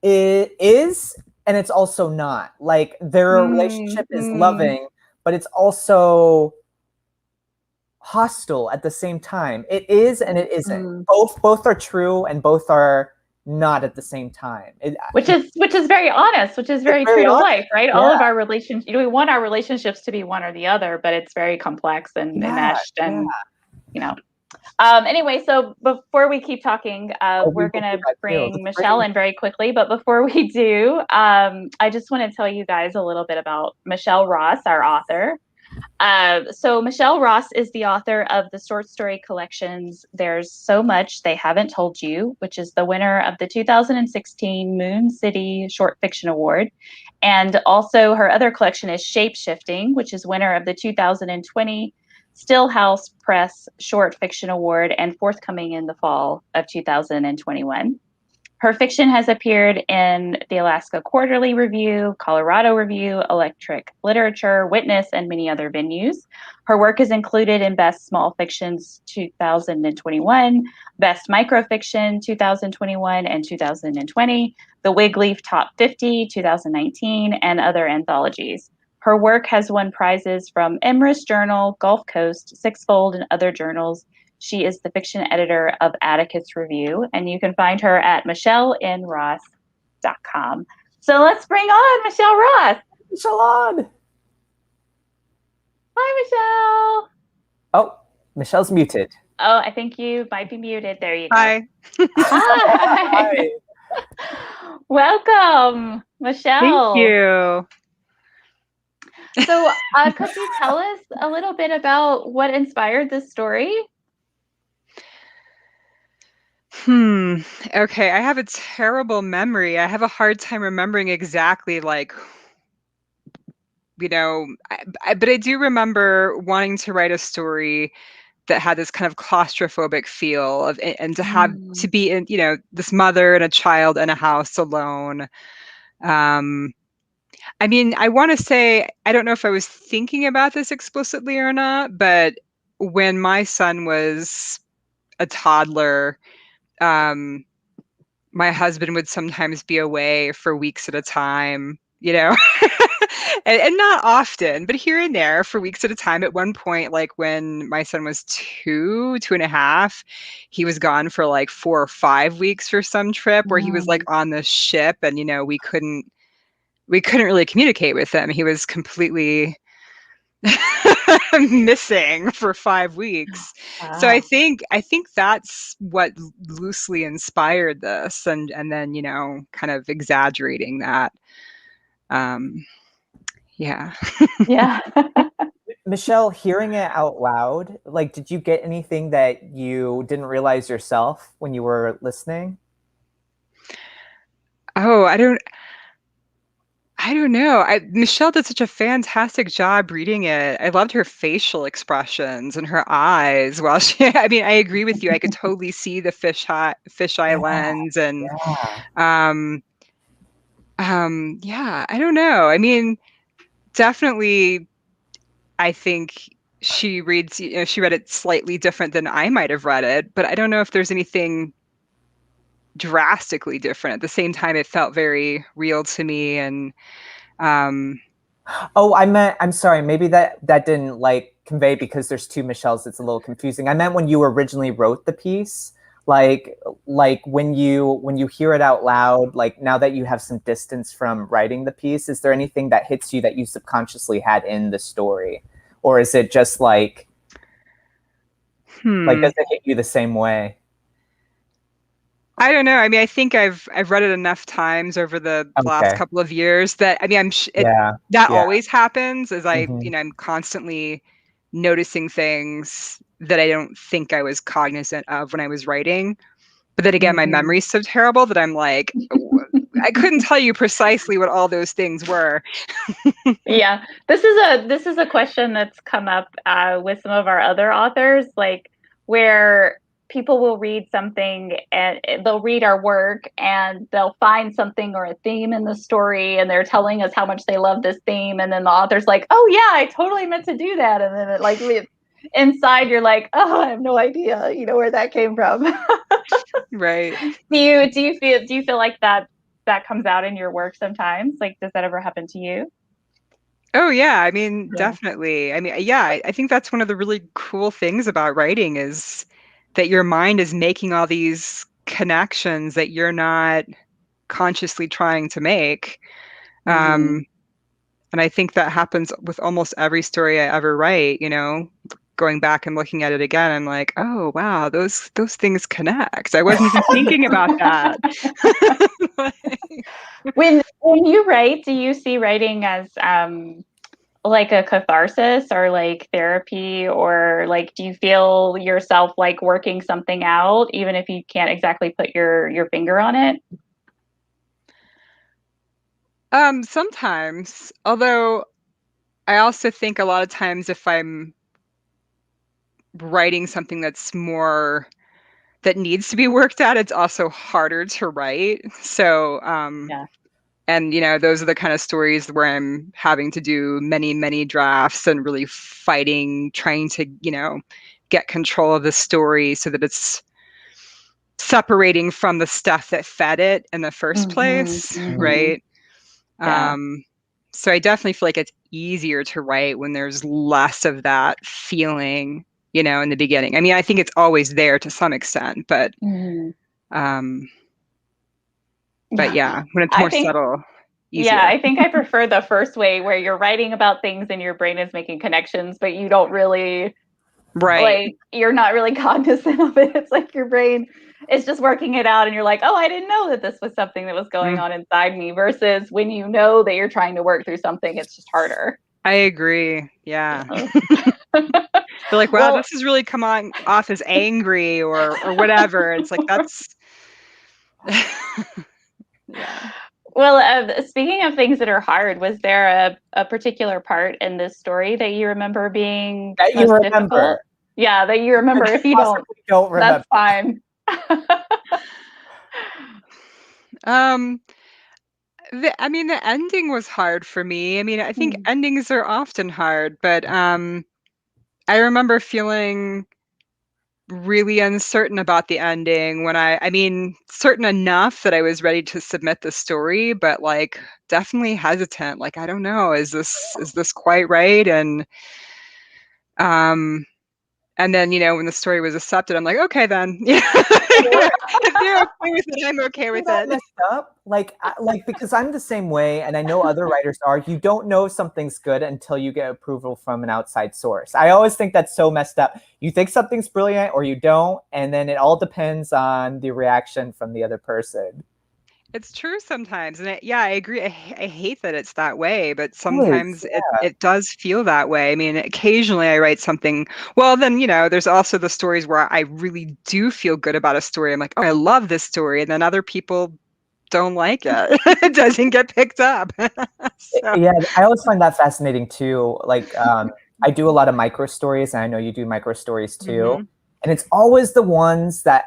is, and it's also not. Like their relationship is loving, but it's also hostile at the same time. It is and it isn't. Both are true and both are not at the same time. Which is very honest, which is very true to life, right? Yeah. All of our relationships, we want our relationships to be one or the other, but it's very complex and enmeshed and anyway, so before we keep talking, we're going to bring Michelle in very quickly. But before we do, I just want to tell you guys a little bit about Michelle Ross, our author. So Michelle Ross is the author of the short story collections There's So Much They Haven't Told You, which is the winner of the 2016 Moon City Short Fiction Award. And also her other collection is Shape Shifting, which is winner of the 2020 Stillhouse Press Short Fiction Award and forthcoming in the fall of 2021. Her fiction has appeared in the Alaska Quarterly Review, Colorado Review, Electric Literature, Witness, and many other venues. Her work is included in Best Small Fictions 2021, Best Microfiction 2021 and 2020, the Wigleaf Top 50 2019, and other anthologies. Her work has won prizes from Emrys Journal, Gulf Coast, Sixfold, and other journals. She is the fiction editor of Atticus Review, and you can find her at michellenross.com. So let's bring on Michelle Ross. Michelle on. Hi, Michelle. Oh, Michelle's muted. Oh, I think you might be muted. There you go. Hi. Hi. Welcome, Michelle. Thank you. So could you tell us a little bit about what inspired this story? Okay, I have a terrible memory. I have a hard time remembering exactly, but I do remember wanting to write a story that had this kind of claustrophobic feel and to have to be in, this mother and a child in a house alone. I mean, I want to say, I don't know if I was thinking about this explicitly or not, but when my son was a toddler, my husband would sometimes be away for weeks at a time, and not often, but here and there for weeks at a time. At one point, like when my son was 2.5, he was gone for like 4 or 5 weeks for some trip where he was like on the ship, and we couldn't really communicate with him. He was completely missing for 5 weeks. Wow. So I think that's what loosely inspired this, and then kind of exaggerating that. Yeah. Michelle, hearing it out loud, like, did you get anything that you didn't realize yourself when you were listening? Oh, I don't know. Michelle did such a fantastic job reading it. I loved her facial expressions and her eyes. Well, I agree with you. I could totally see the fisheye lens, and I don't know. I mean, definitely, I think she read it slightly different than I might have read it, but I don't know if there's anything drastically different. At the same time, it felt very real to me. And I'm sorry, maybe that didn't convey, because there's 2 Michelles, it's a little confusing. I meant when you originally wrote the piece, like when you hear it out loud, like now that you have some distance from writing the piece, is there anything that hits you that you subconsciously had in the story? Or is it just does it hit you the same way? I don't know. I mean, I think I've read it enough times over the last couple of years that that always happens, as I'm constantly noticing things that I don't think I was cognizant of when I was writing. But then again, my memory's so terrible that I'm like, I couldn't tell you precisely what all those things were. Yeah, this is a question that's come up with some of our other authors, like where people will read something and they'll read our work and they'll find something or a theme in the story and they're telling us how much they love this theme, and then the author's like, oh yeah, I totally meant to do that, and then it like inside you're like, oh, I have no idea, where that came from. Right. Do you feel like that comes out in your work sometimes? Like, does that ever happen to you? Oh yeah, I mean, Yeah. definitely. I mean, yeah, I think that's one of the really cool things about writing is that your mind is making all these connections that you're not consciously trying to make. And I think that happens with almost every story I ever write, going back and looking at it again, I'm like, oh wow, those things connect. I wasn't even thinking about that. When you write, do you see writing as like a catharsis or like therapy, or like do you feel yourself like working something out even if you can't exactly put your finger on it? Sometimes, although I also think a lot of times if I'm writing something that's more that needs to be worked out, it's also harder to write. So, Yeah. and those are the kind of stories where I'm having to do many, many drafts and really fighting, trying to, get control of the story so that it's separating from the stuff that fed it in the first place, right? Yeah. So I definitely feel like it's easier to write when there's less of that feeling, in the beginning. I mean, I think it's always there to some extent, but yeah, when it's more subtle, easier. Yeah, I think I prefer the first way where you're writing about things and your brain is making connections, but you don't really, like, you're not really cognizant of it. It's like your brain is just working it out and you're like, oh, I didn't know that this was something that was going on inside me, versus when you know that you're trying to work through something, it's just harder. I agree. Yeah. You're like, wow, this is really come on off as angry or whatever. It's like, that's yeah. Well, speaking of things that are hard, was there a particular part in this story that you remember being that you remember? Difficult? Yeah, that you remember. If you don't remember, that's fine. The ending was hard for me. I mean, I think endings are often hard, but I remember feeling really uncertain about the ending when I mean, certain enough that I was ready to submit the story, but like definitely hesitant. Like, I don't know, is this quite right? And then, when the story was accepted, I'm like, okay, then. Yeah. If you're okay with it, I'm okay with it. Messed up? Like, because I'm the same way, and I know other writers are. You don't know something's good until you get approval from an outside source. I always think that's so messed up. You think something's brilliant or you don't, and then it all depends on the reaction from the other person. It's true sometimes. And I agree. I hate that it's that way, but sometimes it does feel that way. I mean, occasionally I write something. Well, then, there's also the stories where I really do feel good about a story. I'm like, oh, I love this story. And then other people don't like it. It doesn't get picked up. So. Yeah, I always find that fascinating too. Like, I do a lot of micro stories, and I know you do micro stories too. And it's always the ones that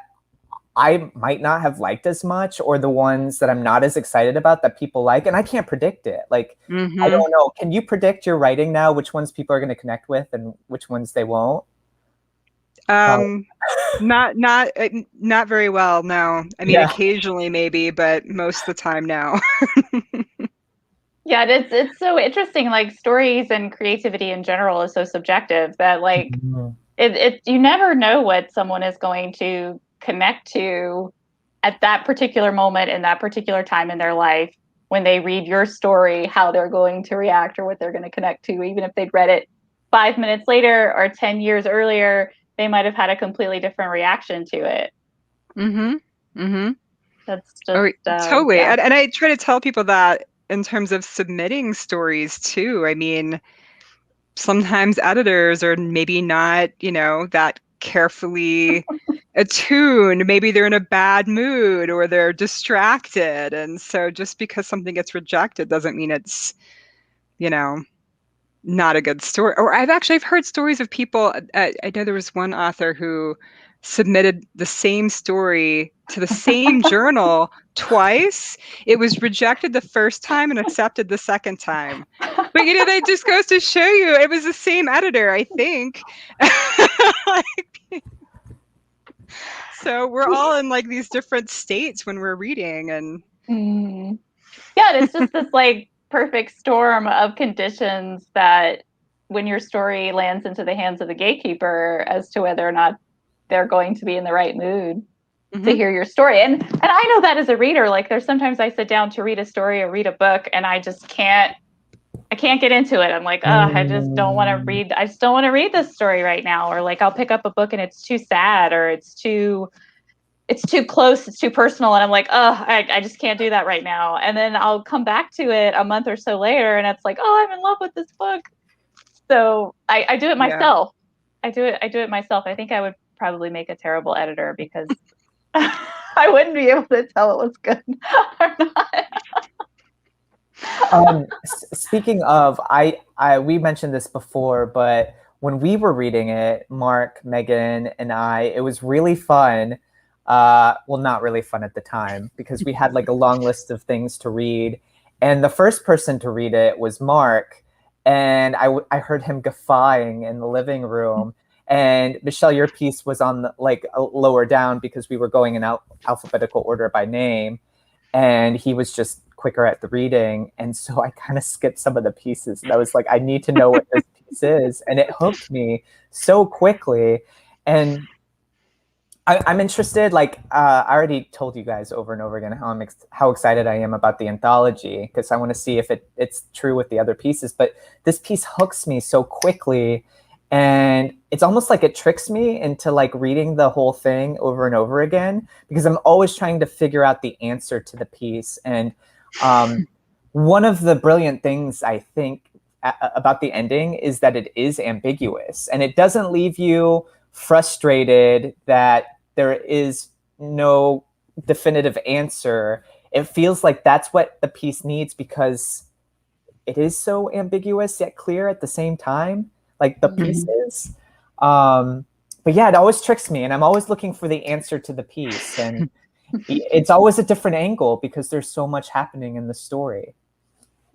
I might not have liked as much, or the ones that I'm not as excited about that people like, and I can't predict it. Like, I don't know. Can you predict your writing now, which ones people are going to connect with and which ones they won't? Not very well, no. I mean, occasionally maybe, but most of the time, no. Yeah, it's so interesting. Like, stories and creativity in general is so subjective that like it you never know what someone is going to connect to at that particular moment in that particular time in their life when they read your story, how they're going to react or what they're going to connect to. Even if they'd read it 5 minutes later or 10 years earlier, they might have had a completely different reaction to it. That's just totally. And I try to tell people that in terms of submitting stories too. I mean, sometimes editors are maybe not, that carefully attuned. Maybe they're in a bad mood or they're distracted. And so just because something gets rejected doesn't mean it's, not a good story. Or I've heard stories of people. I know there was one author who submitted the same story to the same journal twice. It was rejected the first time and accepted the second time. But that just goes to show you it was the same editor, I think. So we're all in like these different states when we're reading, and yeah, it's just this like perfect storm of conditions that when your story lands into the hands of the gatekeeper as to whether or not they're going to be in the right mood to hear your story. And I know that as a reader, like there's sometimes I sit down to read a story or read a book and I just can't get into it. I'm like, oh, I just don't want to read. I just don't want to read this story right now. Or like I'll pick up a book and it's too sad or it's too close, it's too personal. And I'm like, oh, I just can't do that right now. And then I'll come back to it a month or so later and it's like, oh, I'm in love with this book. So I do it myself. Yeah. I do it myself. I think I would probably make a terrible editor because I wouldn't be able to tell it was good or not. Speaking of, we mentioned this before, but when we were reading it, Mark, Megan, and I, it was really fun. Well, not really fun at the time because we had like a long list of things to read. And the first person to read it was Mark. And I heard him guffawing in the living room. And Michelle, your piece was on the, like lower down because we were going in alphabetical order by name. And he was just quicker at the reading. And so I kind of skipped some of the pieces. And I was like, I need to know what this piece is. And it hooked me so quickly. And I'm interested, like I already told you guys over and over again how excited I am about the anthology because I want to see if it's true with the other pieces. But this piece hooks me so quickly. And it's almost like it tricks me into like reading the whole thing over and over again because I'm always trying to figure out the answer to the piece. And one of the brilliant things I think about the ending is that it is ambiguous and it doesn't leave you frustrated that there is no definitive answer. It feels like that's what the piece needs because it is so ambiguous yet clear at the same time, like the pieces. But yeah, it always tricks me and I'm always looking for the answer to the piece. And it's always a different angle because there's so much happening in the story.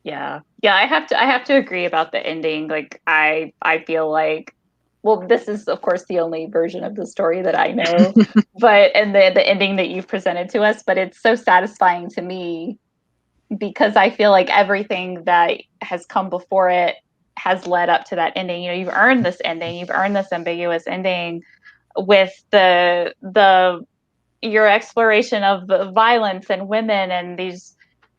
Yeah. I have to agree about the ending. Like I feel like, well, this is of course the only version of the story that I know, and the ending that you've presented to us, but it's so satisfying to me because I feel like everything that has come before it has led up to that ending. You've earned this ending, you've earned this ambiguous ending with your exploration of violence and women and these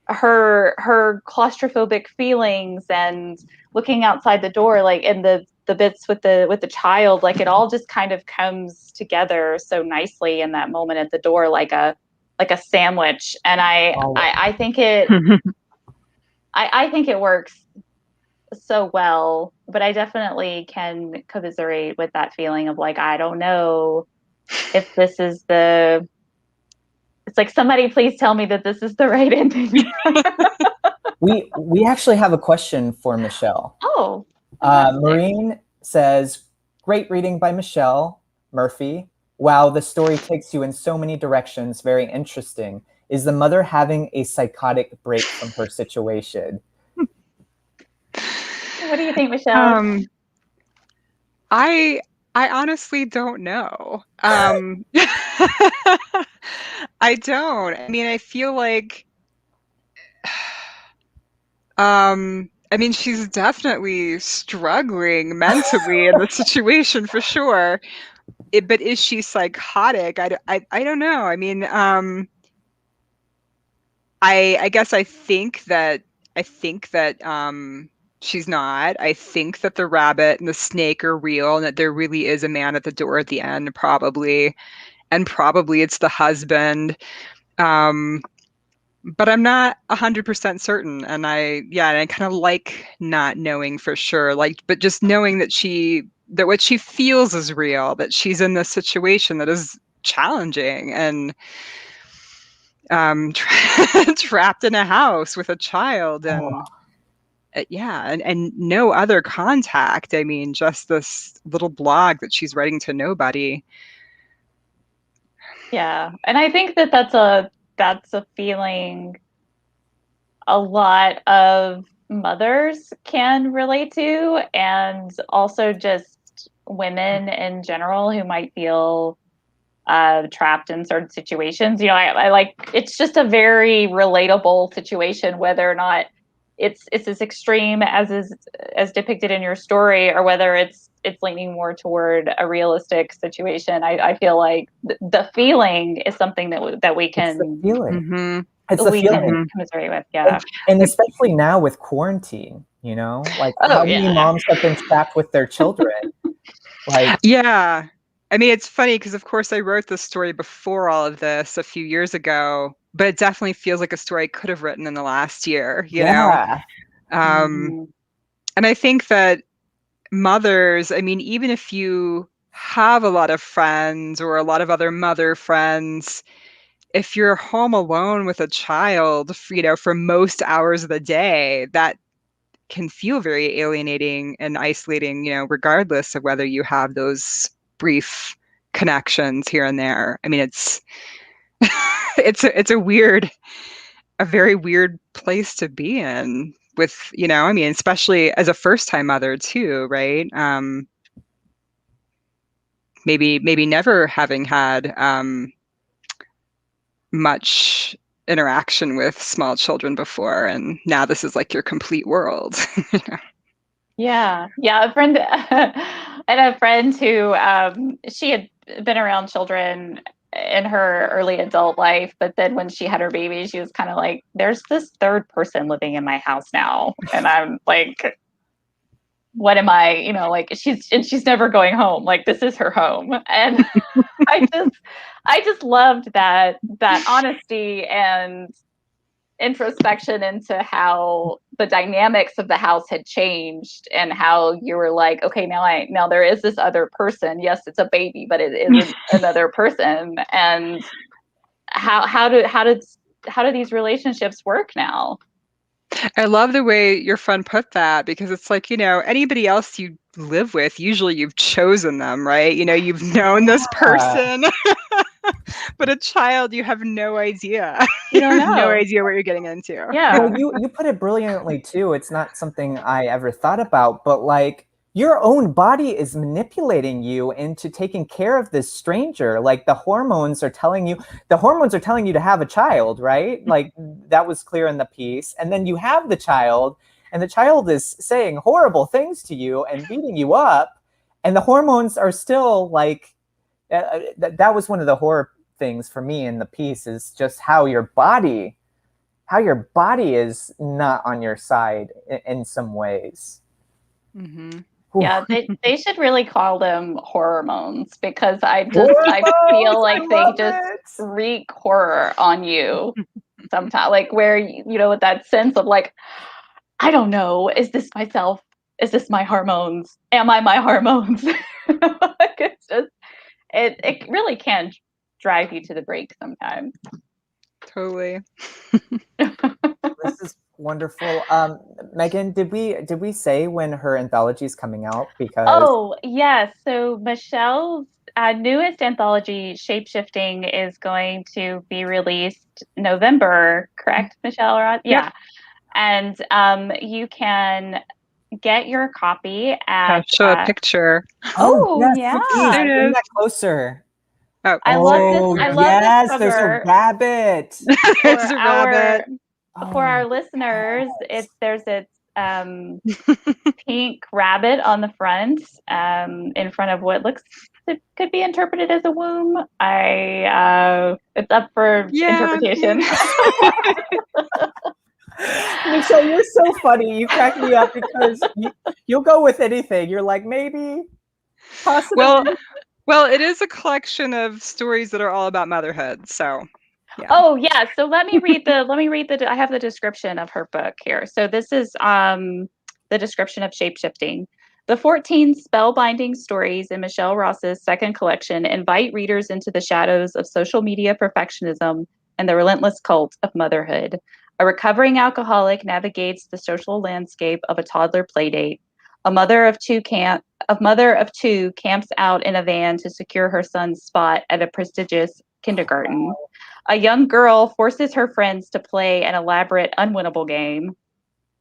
her claustrophobic feelings and looking outside the door, like in the bits with the child, like it all just kind of comes together so nicely in that moment at the door, like a sandwich. And I think it I think it works so well, but I definitely can commiserate with that feeling of like, I don't know if this is it's like, somebody please tell me that this is the right ending. We actually have a question for Michelle. Oh. Maureen says, great reading by Michelle Murphy. Wow, the story takes you in so many directions. Very interesting. Is the mother having a psychotic break from her situation? What do you think, Michelle? I honestly don't know. I don't. I mean, I feel like I mean, she's definitely struggling mentally in the situation for sure. But is she psychotic? I don't know. I mean, I guess I think that she's not. I think that the rabbit and the snake are real and that there really is a man at the door at the end, probably. And probably it's the husband. but I'm not 100% certain. And I kind of like not knowing for sure, like, but just knowing that what she feels is real, that she's in this situation that is challenging and trapped in a house with a child and and no other contact. I mean, just this little blog that she's writing to nobody. Yeah. And I think that that's a feeling a lot of mothers can relate to, and also just women in general who might feel trapped in certain situations. You know, I like, it's just a very relatable situation, whether or not it's as extreme as depicted in your story, or whether it's leaning more toward a realistic situation. I feel like the feeling is something that we can, it's the feeling. Mm-hmm. It's the we feeling. can commiserate with. Yeah. And especially now with quarantine, you know, like how many moms have been trapped with their children? Like, yeah. I mean, it's funny because, of course, I wrote this story before all of this a few years ago, but it definitely feels like a story I could have written in the last year, you know? And I think that mothers, I mean, even if you have a lot of friends or a lot of other mother friends, if you're home alone with a child, you know, for most hours of the day, that can feel very alienating and isolating, you know, regardless of whether you have those brief connections here and there. I mean, it's it's a very weird place to be in with, you know, I mean, especially as a first-time mother too, right? Maybe never having had much interaction with small children before, and now this is like your complete world. You know? Yeah. A friend and a friend who she had been around children in her early adult life, but then when she had her baby, she was kind of like, there's this third person living in my house now. And I'm like, what am I, you know, like she's never going home. Like, this is her home. And I just loved that honesty and introspection into how the dynamics of the house had changed, and how you were like, okay, now there is this other person. Yes, it's a baby, but it is another person. And how do these relationships work now? I love the way your friend put that, because it's like, you know, anybody else you live with, usually you've chosen them, right? You know, you've known this person. But a child, you have no idea. You don't have know. no idea what you're getting into. Yeah. well, you put it brilliantly too. It's not something I ever thought about, but like, your own body is manipulating you into taking care of this stranger. Like, the hormones are telling you to have a child, right? Like, that was clear in the piece. And then you have the child, and the child is saying horrible things to you and beating you up, and the hormones are still like, that was one of the horror things for me in the piece, is just how your body is not on your side in some ways. Mm-hmm. Yeah, they should really call them hormones, because I feel like they just wreak horror on you sometimes. Like, where, you know, with that sense of like, I don't know, is this myself? Is this my hormones? Am I my hormones? Like, it's just, it really can drive you to the brink sometimes. Totally. This is wonderful. Megan, did we say when her anthology is coming out? Because yes, so Michelle's newest anthology, Shapeshifting, is going to be released November, correct, Michelle? Yeah. Yep. And you can get your copy at Show a picture. yes, please, There it bring is. that closer. I love this. I love this there's cover. a rabbit. There's a rabbit. For our listeners, there's a pink rabbit on the front, in front of what could be interpreted as a womb. It's up for interpretation. Michelle, you're so funny. You crack me up, because you'll go with anything. You're like, maybe, possibly. Well, it is a collection of stories that are all about motherhood. So Yeah. Oh yeah. So let me read the I have the description of her book here. So this is the description of Shapeshifting. The 14 spellbinding stories in Michelle Ross's second collection invite readers into the shadows of social media perfectionism and the relentless cult of motherhood. A recovering alcoholic navigates the social landscape of a toddler playdate. A mother of two camps out in a van to secure her son's spot at a prestigious kindergarten. A young girl forces her friends to play an elaborate, unwinnable game.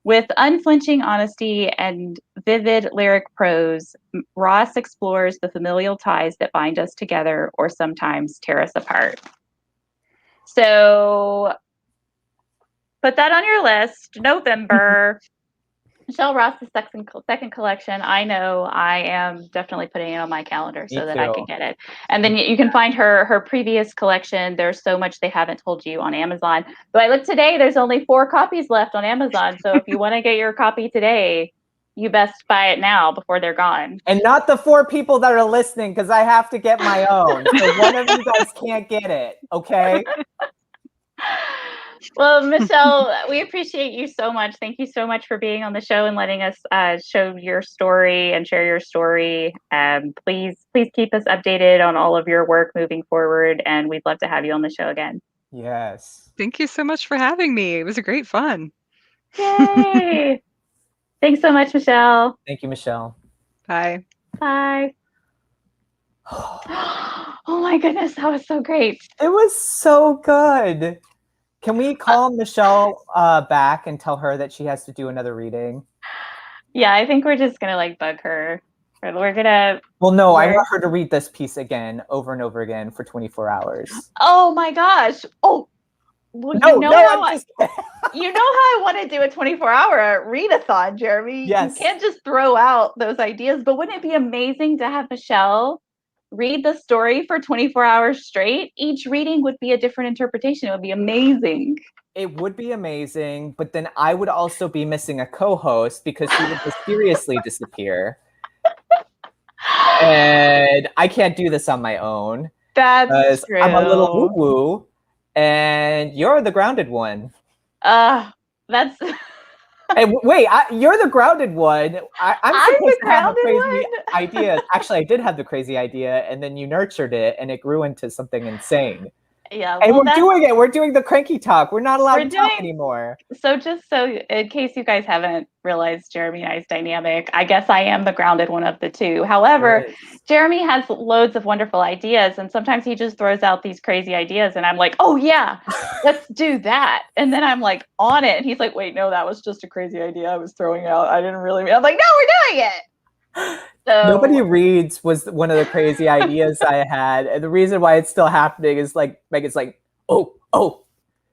With unflinching honesty and vivid lyric prose, Ross explores the familial ties that bind us together or sometimes tear us apart. So put that on your list. November. Michelle Ross's second collection. I know I am definitely putting it on my calendar so that I can get it. And then you can find her previous collection. There's so much they haven't told you on Amazon. But I looked today, there's only 4 copies left on Amazon. So if you want to get your copy today, you best buy it now before they're gone. And not the 4 people that are listening, because I have to get my own. So one of you guys can't get it, okay? Well, Michelle, we appreciate you so much. Thank you so much for being on the show and letting us show your story and share your story. Please keep us updated on all of your work moving forward, and we'd love to have you on the show again. Yes. Thank you so much for having me. It was a great fun. Yay! Thanks so much, Michelle. Thank you, Michelle. Bye. Bye. Oh my goodness, that was so great. It was so good. Can we call Michelle back and tell her that she has to do another reading? Yeah, I think we're just gonna bug her. We're gonna. Well, no, I want her to read this piece again, over and over again for 24 hours. Oh my gosh! Oh, well, no, I'm just. You know how I want to do a 24-hour readathon, Jeremy. Yes. You can't just throw out those ideas. But wouldn't it be amazing to have Michelle read the story for 24 hours straight? Each reading would be a different interpretation. It would be amazing. It would be amazing, but then I would also be missing a co-host because she would mysteriously disappear. And I can't do this on my own. That's true. I'm a little woo-woo, and you're the grounded one. That's... Hey, wait, you're the grounded one. I'm supposed to have the crazy idea. Actually, I did have the crazy idea, and then you nurtured it, and it grew into something insane. Yeah, and we're doing it. We're doing the Cranky Talk. We're not allowed to talk anymore. So just in case you guys haven't realized Jeremy and I's dynamic, I guess I am the grounded one of the two. However, Jeremy has loads of wonderful ideas, and sometimes he just throws out these crazy ideas, and I'm like, oh yeah, let's do that. And then I'm like on it, and he's like, wait, no, that was just a crazy idea I was throwing out. I didn't really mean. I'm like, no, we're doing it. So, Nobody reads was one of the crazy ideas I had. And the reason why it's still happening is Megan's like, oh.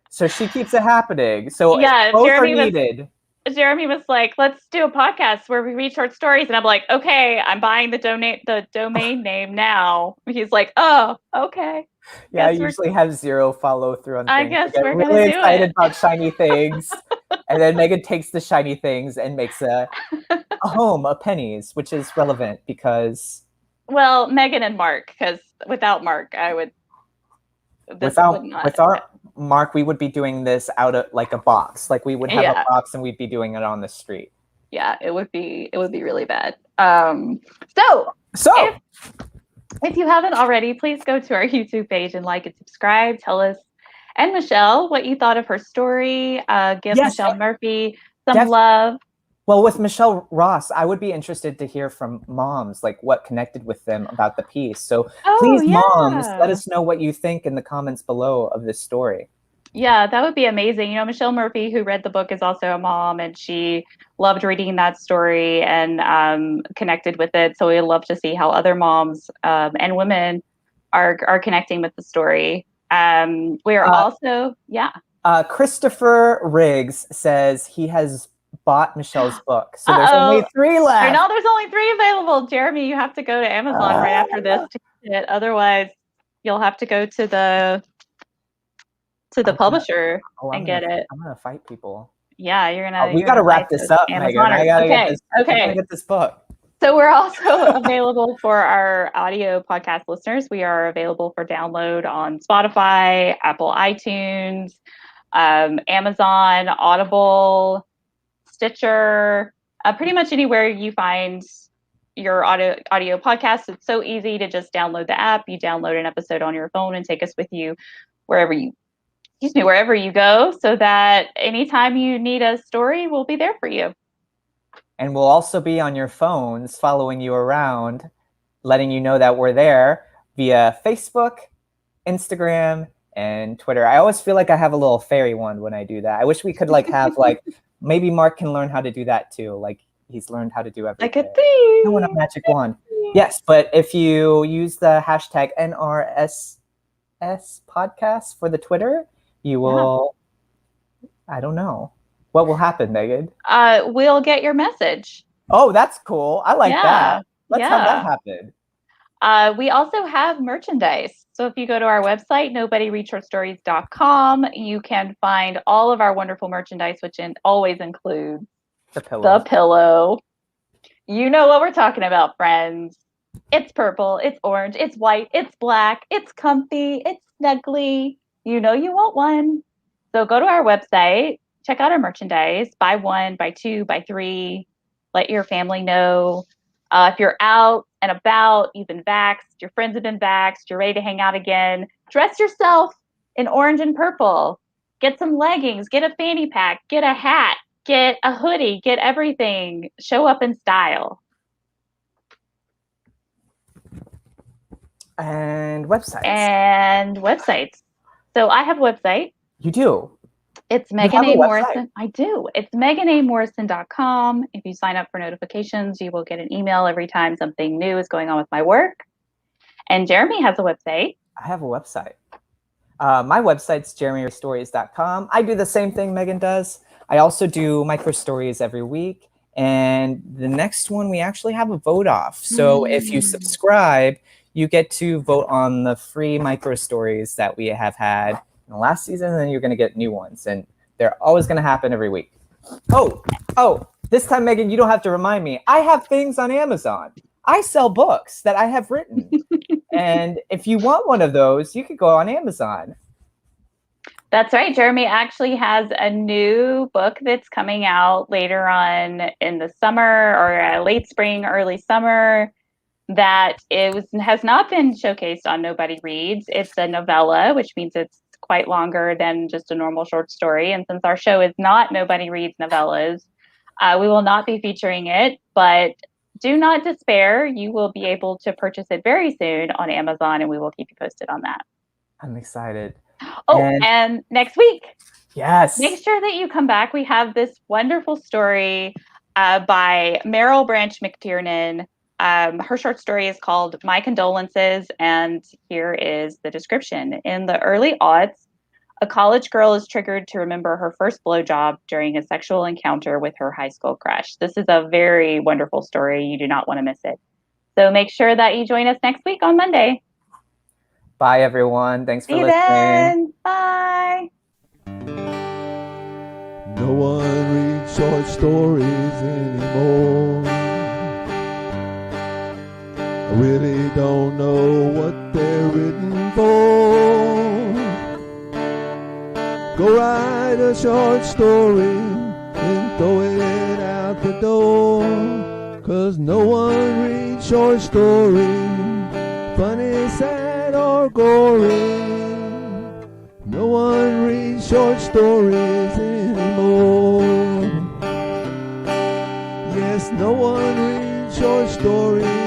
So she keeps it happening. So yeah, both are needed. Jeremy was like, let's do a podcast where we read short stories. And I'm like, okay, I'm buying the domain name now. He's like, oh, okay. Yeah, I usually have 0 follow through on things. I guess we're really gonna do excited about shiny things. And then Megan takes the shiny things and makes a home of pennies, which is relevant because... Well, Megan and Mark, because without Mark, I would... Without Mark, we would be doing this out of like a box. Like we would have a box and we'd be doing it on the street. Yeah, it would be really bad. So if you haven't already, please go to our YouTube page and like and subscribe. Tell us and Michelle what you thought of her story. Give Michelle Murphy some love. Well, with Michelle Ross, I would be interested to hear from moms, like what connected with them about the piece. So please, moms, let us know what you think in the comments below of this story. Yeah, that would be amazing. You know, Michelle Murphy, who read the book, is also a mom, and she loved reading that story and connected with it. So we love to see how other moms and women are connecting with the story. We are also, Christopher Riggs says he has bought Michelle's book. So there's only 3 left. I know there's only 3 available. Jeremy, you have to go to Amazon right after this to get it. Otherwise, you'll have to go to the publisher and get it. I'm gonna fight people. Yeah, you're gonna. We gotta wrap this up, Megan. I gotta get this book. So we're also available for our audio podcast listeners. We are available for download on Spotify, Apple iTunes, Amazon, Audible, Stitcher, pretty much anywhere you find your audio podcast. It's so easy to just download the app. You download an episode on your phone and take us with you wherever you go, so that anytime you need a story, we'll be there for you. And we'll also be on your phones following you around, letting you know that we're there via Facebook, Instagram, and Twitter. I always feel like I have a little fairy wand when I do that. I wish we could have maybe Mark can learn how to do that too. Like he's learned how to do everything. Like a thing. I want a magic wand. Yes, but if you use the hashtag NRSS podcast for the Twitter, you will, I don't know. What will happen, Megan? We'll get your message. Oh, that's cool. I like that. Let's have that happen. We also have merchandise. So if you go to our website, nobodyreadshortstories.com, you can find all of our wonderful merchandise, which always includes the pillow. You know what we're talking about, friends. It's purple, it's orange, it's white, it's black, it's comfy, it's snuggly. You know you want one. So go to our website, check out our merchandise, buy one, buy two, buy three, let your family know. If you're out and about, you've been vaxxed, your friends have been vaxxed, you're ready to hang out again, dress yourself in orange and purple. Get some leggings, get a fanny pack, get a hat, get a hoodie, get everything. Show up in style. And websites. So I have a website. You do? It's Megan A. Morrison. I do. It's meganamorrison.com. If you sign up for notifications, you will get an email every time something new is going on with my work. And Jeremy has a website. I have a website. My website's jeremystories.com. I do the same thing Megan does. I also do micro stories every week. And the next one, we actually have a vote off. So if you subscribe, you get to vote on the free micro stories that we have had in the last season, and then you're going to get new ones. And they're always going to happen every week. Oh, this time, Megan, you don't have to remind me. I have things on Amazon. I sell books that I have written. And if you want one of those, you could go on Amazon. That's right. Jeremy actually has a new book that's coming out later on in the summer, or late spring, early summer, that has not been showcased on Nobody Reads. It's a novella, which means it's quite longer than just a normal short story. And since our show is not Nobody Reads novellas, we will not be featuring it. But do not despair. You will be able to purchase it very soon on Amazon, and we will keep you posted on that. I'm excited. Oh, and next week, yes, make sure that you come back. We have this wonderful story by Meryl Branch McTiernan. Her short story is called My Condolences, and here is the description. In the early aughts, a college girl is triggered to remember her first blowjob during a sexual encounter with her high school crush. This is a very wonderful story. You do not want to miss it. So make sure that you join us next week on Monday. Bye, everyone. Thanks for listening. Then. Bye. No one reads short stories anymore. I really don't know what they're written for. Go write a short story and throw it out the door. 'Cause no one reads short stories, funny, sad, or gory. No one reads short stories anymore. Yes, no one reads short stories